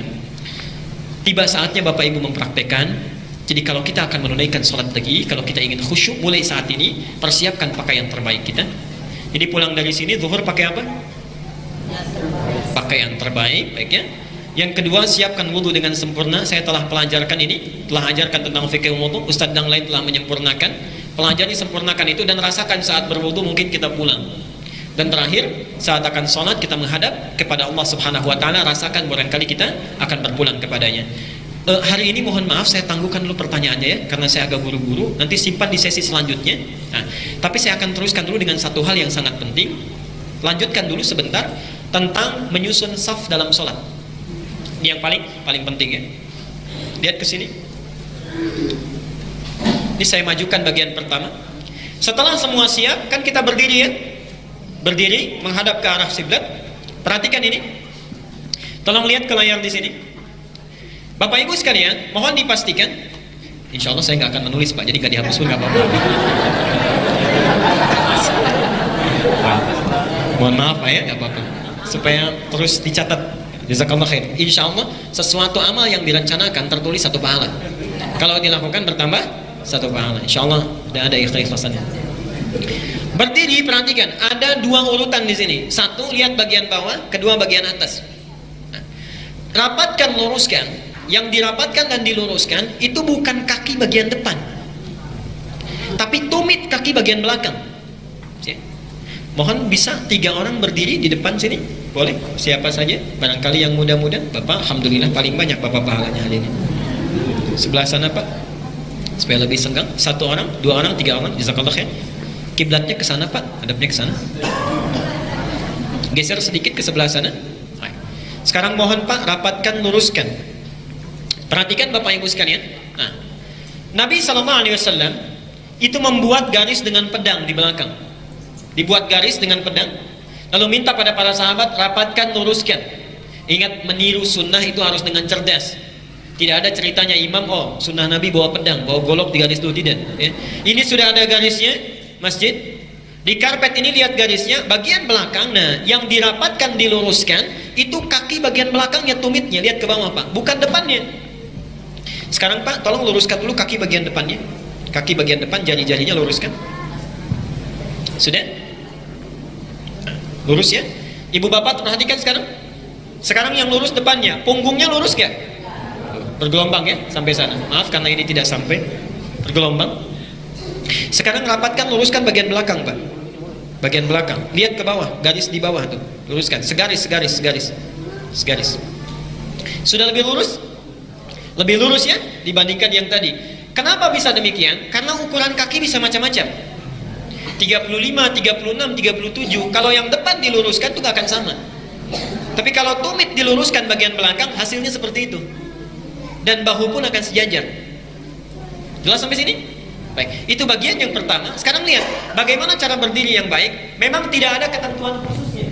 Tiba saatnya Bapak Ibu mempraktekkan. Jadi kalau kita akan menunaikan sholat lagi, kalau kita ingin khusyuk mulai saat ini, persiapkan pakaian terbaik kita. Jadi pulang dari sini, zuhur pakai apa? Pakaian terbaik, baik ya. Yang kedua, siapkan wudhu dengan sempurna. Saya telah pelajarkan ini, telah ajarkan tentang fikih wudhu. Ustadz yang lain telah menyempurnakan. Pelajari, sempurnakan itu dan rasakan saat berwudhu, mungkin kita pulang. Dan terakhir, saat akan sholat kita menghadap kepada Allah Subhanahu Wa Taala, rasakan barangkali kita akan berpulang kepadanya. Hari ini mohon maaf saya tangguhkan dulu pertanyaannya ya, karena saya agak buru-buru. Nanti simpan di sesi selanjutnya. Nah, tapi saya akan teruskan dulu dengan satu hal yang sangat penting. Lanjutkan dulu sebentar tentang menyusun saf dalam sholat. Ini yang paling penting ya. Lihat ke sini. Ini saya majukan bagian pertama. Setelah semua siap, kan kita berdiri ya. Berdiri menghadap ke arah kiblat. Perhatikan ini. Tolong lihat ke layar di sini. Bapak Ibu sekalian, mohon dipastikan. Insya Allah saya nggak akan menulis Pak, jadi nggak dihapus pun nggak apa-apa. Mohon maaf Pak ya, nggak apa-apa. Supaya terus dicatat. Jazakallah khair. Insya Allah sesuatu amal yang direncanakan tertulis satu pahala. Kalau dilakukan bertambah satu pahala. Insya Allah ada ikhlas-ikhlasannya. Berdiri, perhatikan. Ada dua urutan di sini. Satu lihat bagian bawah, kedua bagian atas. Rapatkan, luruskan. Yang dirapatkan dan diluruskan itu bukan kaki bagian depan, tapi tumit kaki bagian belakang. Mohon bisa 3 orang berdiri di depan sini, boleh? Siapa saja, barangkali yang muda-muda. Bapak, alhamdulillah paling banyak Bapak pahalanya hari ini. Sebelah sana Pak, supaya lebih senggang. 1 orang, 2 orang, 3 orang. Jazakallah khair. Kiblatnya ke sana Pak, hadapnya ke sana. Geser sedikit ke sebelah sana. Sekarang mohon Pak, rapatkan, luruskan. Perhatikan Bapak Ibu sekalian. Nah, Nabi SAW itu membuat garis dengan pedang di belakang. Dibuat garis dengan pedang, lalu minta pada para sahabat, rapatkan, luruskan. Ingat, meniru sunnah itu harus dengan cerdas. Tidak ada ceritanya imam, oh sunnah Nabi bawa pedang, bawa golok di garis dulu, tidak ya. Ini sudah ada garisnya, masjid. Di karpet ini lihat garisnya, bagian belakang. Nah, yang dirapatkan, diluruskan, itu kaki bagian belakangnya, tumitnya. Lihat ke bawah Pak, bukan depannya. Sekarang Pak, tolong luruskan dulu kaki bagian depannya. Kaki bagian depan, jari-jarinya luruskan. Sudah? Lurus ya. Ibu bapak perhatikan sekarang. Sekarang yang lurus depannya, punggungnya lurus gak? Bergelombang ya sampai sana. Maaf karena ini tidak sampai, bergelombang. Sekarang rapatkan, luruskan bagian belakang, Pak. Bagian belakang. Lihat ke bawah, garis di bawah tuh. Luruskan, segaris. Sudah lebih lurus? Lebih lurus ya dibandingkan yang tadi. Kenapa bisa demikian? Karena ukuran kaki bisa macam-macam. 35, 36, 37. Kalau yang depan diluruskan itu gak akan sama. Tapi kalau tumit diluruskan bagian belakang, hasilnya seperti itu. Dan bahu pun akan sejajar. Jelas sampai sini? Baik, itu bagian yang pertama. Sekarang lihat bagaimana cara berdiri yang baik. Memang tidak ada ketentuan khususnya.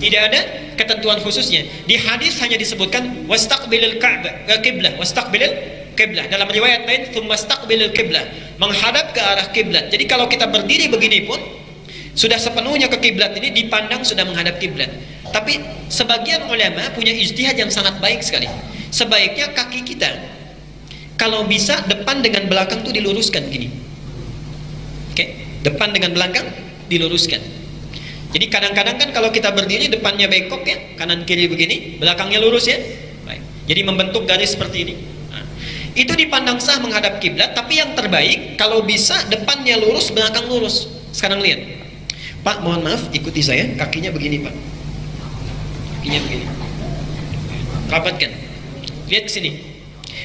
Tidak ada ketentuan khususnya. Di hadis hanya disebutkan wastaqbilil qiblah, wastaqbilil qiblah. Dalam riwayat lain tsumastaqbilil qiblah, menghadap ke arah kiblat. Jadi kalau kita berdiri begini pun sudah sepenuhnya ke kiblat, ini dipandang sudah menghadap kiblat. Tapi sebagian ulama punya ijtihad yang sangat baik sekali. Sebaiknya kaki kita kalau bisa depan dengan belakang tuh diluruskan gini. Oke, depan dengan belakang diluruskan. Jadi kadang-kadang kan kalau kita berdiri depannya bengkok ya, kanan kiri begini, belakangnya lurus ya. Baik. Jadi membentuk garis seperti ini. Nah, itu dipandang sah menghadap kiblat, tapi yang terbaik kalau bisa depannya lurus, belakang lurus. Sekarang lihat. Pak, mohon maaf, ikuti saya. Kakinya begini, Pak. Kakinya begini. Rapatkan. Lihat ke sini.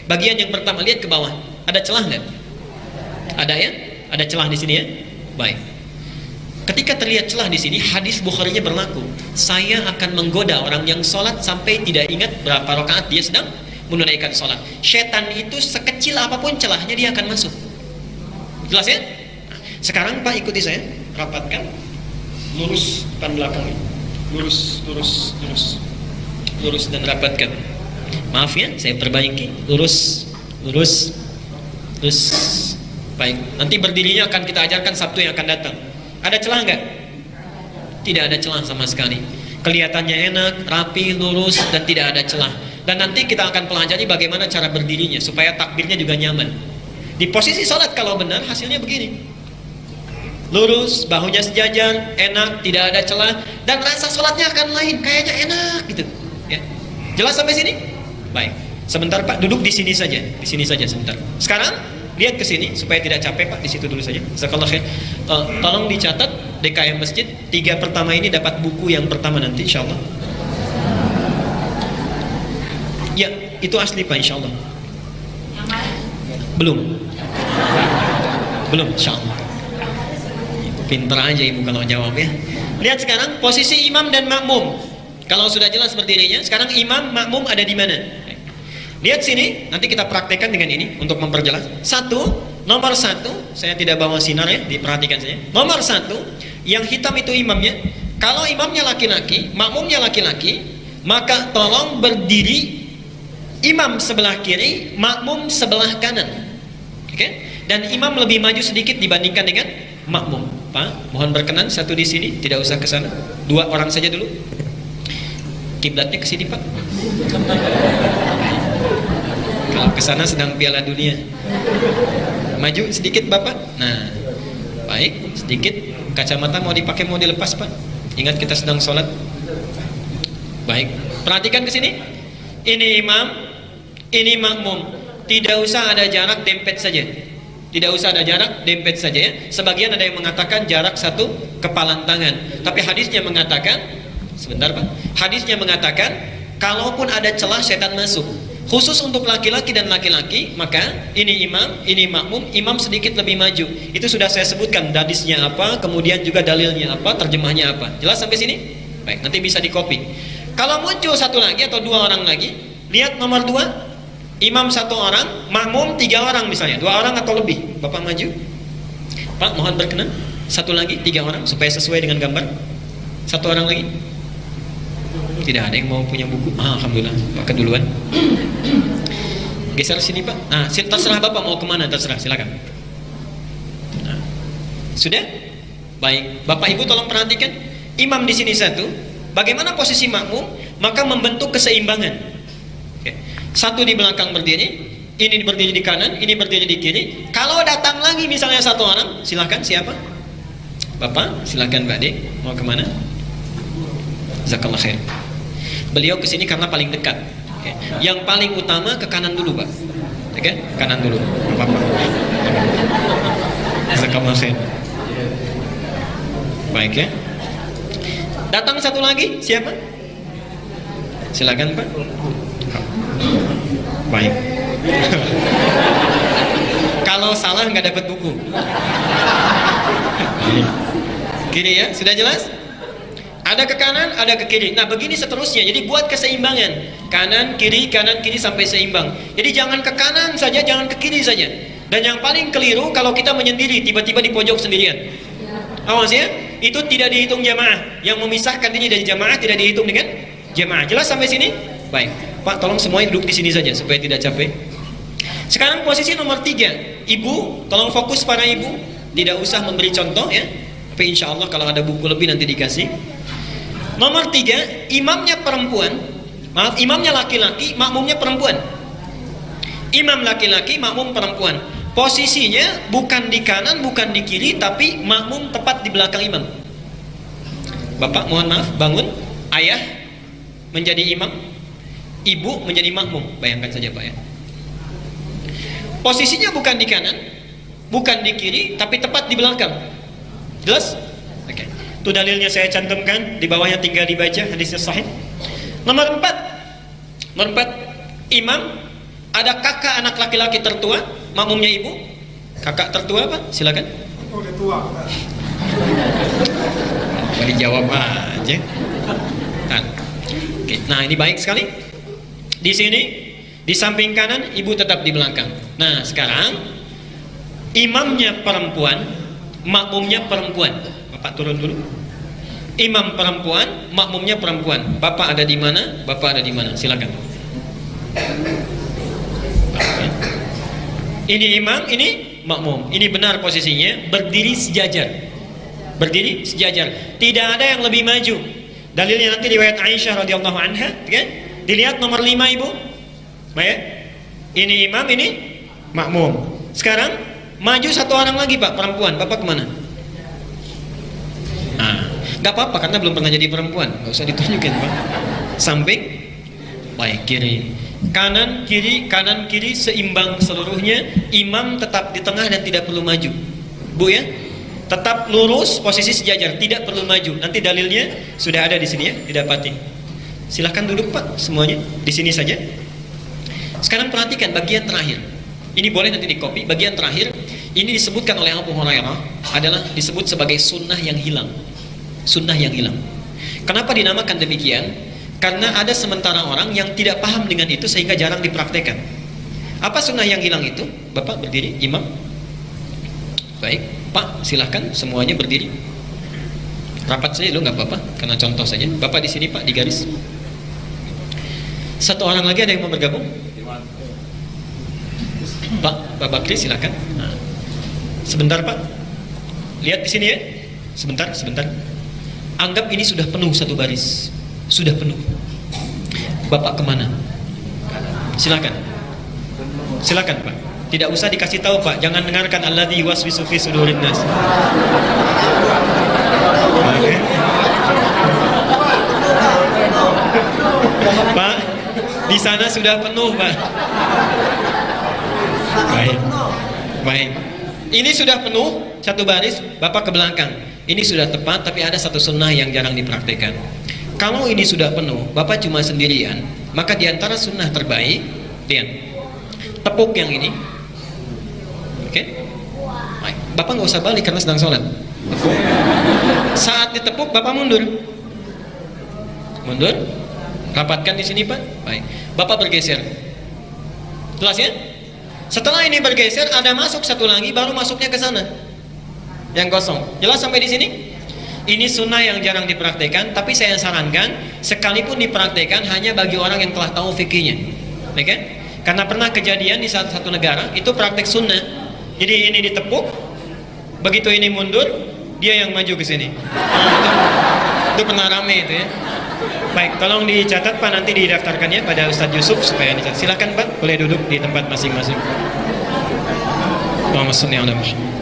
Bagian yang pertama, lihat ke bawah. Ada celah nggak? Ada ya? Ada celah di sini ya? Baik. Ketika terlihat celah di sini, hadis Bukhari-nya berlaku. Saya akan menggoda orang yang sholat sampai tidak ingat berapa rakaat dia sedang menunaikan sholat. Setan itu sekecil apapun celahnya dia akan masuk. Jelas ya? Nah, sekarang Pak ikuti saya. Rapatkan. Lurus depan belakang. Lurus dan rapatkan. Maaf ya, saya perbaiki. Lurus. Baik, nanti berdirinya akan kita ajarkan Sabtu yang akan datang. Ada celah nggak? Tidak ada celah sama sekali. Kelihatannya enak, rapi, lurus, dan tidak ada celah. Dan nanti kita akan pelajari bagaimana cara berdirinya supaya takbirnya juga nyaman. Di posisi sholat kalau benar hasilnya begini. Lurus, bahunya sejajar, enak, tidak ada celah, dan rasa sholatnya akan lain, kayaknya enak gitu. Ya. Jelas sampai sini? Baik. Sebentar Pak, duduk di sini saja. Di sini saja sebentar. Sekarang lihat ke sini supaya tidak capek Pak, di situ dulu saja. Jazakallahu khair. Tolong dicatat DKM Masjid 3 pertama ini dapat buku yang pertama nanti insyaallah. Ya, itu asli Pak insyaallah. Belum insyaallah. Pintar aja ibu kalau jawab ya. Lihat sekarang posisi imam dan makmum. Kalau sudah jelas berdirinya, sekarang imam makmum ada di mana? Lihat sini, nanti kita praktekkan dengan ini untuk memperjelas. Nomor satu, saya tidak bawa sinar ya, diperhatikan saja. Nomor satu, yang hitam itu imamnya. Kalau imamnya laki-laki, makmumnya laki-laki, maka tolong berdiri imam sebelah kiri, makmum sebelah kanan. Oke? Dan imam lebih maju sedikit dibandingkan dengan makmum. Pak, mohon berkenan satu di sini, tidak usah ke sana. 2 orang saja dulu. Kiblatnya ke sini Pak. Kalau ke sana sedang Piala Dunia. Maju sedikit Bapak. Nah, baik, sedikit. Kacamata mau dipakai mau dilepas Pak. Ingat kita sedang sholat. Baik, perhatikan ke sini. Ini imam, ini makmum. Tidak usah ada jarak, dempet saja. Tidak usah ada jarak, dempet saja ya. Sebagian ada yang mengatakan jarak 1 kepalan tangan. Tapi hadisnya mengatakan, sebentar Pak. Hadisnya mengatakan, kalaupun ada celah setan masuk. Khusus untuk laki-laki dan laki-laki, maka ini imam, ini makmum, imam sedikit lebih maju. Itu sudah saya sebutkan hadisnya apa, kemudian juga dalilnya apa, terjemahnya apa. Jelas sampai sini? Baik, nanti bisa di-copy. Kalau muncul satu lagi atau 2 orang lagi, lihat nomor 2. Imam 1 orang, makmum 3 orang misalnya, 2 orang atau lebih. Bapak maju. Pak, mohon berkenan. 1 lagi, 3 orang supaya sesuai dengan gambar. 1 orang lagi. Tidak ada yang mau punya buku. Alhamdulillah, Pak keduluan. Geser sini Pak. Terserah Bapak mau kemana, terserah, silakan. Nah, sudah? Baik, Bapak Ibu tolong perhatikan. Imam di sini 1. Bagaimana posisi makmum? Maka membentuk keseimbangan. Oke. 1 di belakang berdiri, Ini berdiri di kanan, ini berdiri di kiri. Kalau datang lagi misalnya satu orang, silahkan siapa? Bapak, silahkan Mbak D. Mau kemana? Jazakallah khair. Beliau kesini karena paling dekat. Okay. Yang paling utama ke kanan dulu, Pak. Oke, okay? Kanan dulu. Bapak. Jazakallah khair. Baik ya. Datang satu lagi, siapa? Silakan Pak. Baik. Kalau salah nggak dapat buku. Gini ya, sudah jelas? Ada ke kanan, ada ke kiri. Nah begini seterusnya. Jadi buat keseimbangan. Kanan, kiri sampai seimbang. Jadi jangan ke kanan saja, jangan ke kiri saja. Dan yang paling keliru kalau kita menyendiri, tiba-tiba di pojok sendirian. Awas ya, itu tidak dihitung jamaah. Yang memisahkan diri dari jamaah tidak dihitung dengan jamaah. Jelas sampai sini? Baik. Pak, tolong semuanya duduk di sini saja supaya tidak capek. Sekarang posisi nomor 3. Ibu, tolong fokus para ibu. Tidak usah memberi contoh ya. Tapi insya Allah kalau ada buku lebih nanti dikasih. Nomor 3, imamnya perempuan. Maaf, imamnya laki-laki, makmumnya perempuan. Imam laki-laki, makmum perempuan. Posisinya bukan di kanan, bukan di kiri, tapi makmum tepat di belakang imam. Bapak mohon maaf, bangun. Ayah menjadi imam, ibu menjadi makmum. Bayangkan saja Pak ya. Posisinya bukan di kanan, bukan di kiri, tapi tepat di belakang. Jelas? Oke. Itu dalilnya saya cantumkan, di bawahnya tinggal dibaca, hadisnya sahih. Nomor 4. Imam, ada kakak anak laki-laki tertua, makmumnya ibu. Kakak tertua apa? Silakan. Udah tua. Boleh jawab aja. Nah, ini baik sekali. Di sini, di samping kanan, ibu tetap di belakang. Nah, sekarang imamnya perempuan, makmumnya perempuan. Bapak turun dulu. Imam perempuan, makmumnya perempuan. Bapak ada di mana? Bapak ada di mana? Silakan. Ini imam, ini makmum. Ini benar posisinya, berdiri sejajar. Berdiri sejajar. Tidak ada yang lebih maju. Dalilnya nanti riwayat Aisyah radhiyallahu anha, kan? Dilihat nomor 5 Ibu. Baik. Ini imam, ini makmum. Sekarang maju satu orang lagi Pak, perempuan. Bapak kemana? Gak apa-apa karena belum pernah jadi perempuan. Gak usah ditunjukin Pak. Samping, baik, kiri. Kanan kiri seimbang seluruhnya. Imam tetap di tengah dan tidak perlu maju. Bu ya, tetap lurus posisi sejajar, tidak perlu maju. Nanti dalilnya sudah ada di sini ya, didapati. Silahkan duduk Pak, semuanya di sini saja. Sekarang perhatikan bagian terakhir. Ini boleh nanti di copy. Bagian terakhir ini disebutkan oleh Abu Hurairah adalah disebut sebagai sunnah yang hilang. Sunnah yang hilang. Kenapa dinamakan demikian? Karena ada sementara orang yang tidak paham dengan itu sehingga jarang dipraktekkan. Apa sunnah yang hilang itu? Bapak berdiri, imam. Baik, Pak silahkan semuanya berdiri. Rapat saja dulu nggak apa-apa, karena contoh saja. Bapak di sini Pak, di garis. Satu orang lagi ada yang mau bergabung? Pak, Pak Bakri silahkan. Nah. Sebentar Pak, lihat di sini ya. Sebentar. Anggap ini sudah penuh satu baris. Sudah penuh. Bapak kemana? Silakan Pak. Tidak usah dikasih tahu Pak. Jangan dengarkan alladzi yuwaswisu fi sudurin nas. Pak, di sana sudah penuh Pak. Baik. Ini sudah penuh satu baris. Bapak ke belakang. Ini sudah tepat, tapi ada satu sunnah yang jarang dipraktekkan. Kalau ini sudah penuh, Bapak cuma sendirian, maka diantara sunnah terbaik, lihat, tepuk yang ini. Oke? Bapak nggak usah balik karena sedang sholat. Tepuk. Saat ditepuk, Bapak mundur. Rapatkan di sini Pak. Baik. Bapak bergeser. Jelas ya? Setelah ini bergeser, ada masuk satu lagi, baru masuknya ke sana. Yang kosong. Jelas sampai di sini? Ini sunnah yang jarang dipraktekkan, tapi saya sarankan sekalipun dipraktekkan hanya bagi orang yang telah tahu fikihnya. Oke? Karena pernah kejadian di satu negara itu praktek sunnah. Jadi ini ditepuk, begitu ini mundur, dia yang maju ke sini. Itu pernah rame itu ya. Baik, tolong dicatat Pak, nanti didaftarkannya pada Ustadz Yusuf supaya dicatat. Silakan Pak, boleh duduk di tempat masing-masing. Allahumma shalli ala Muhammad.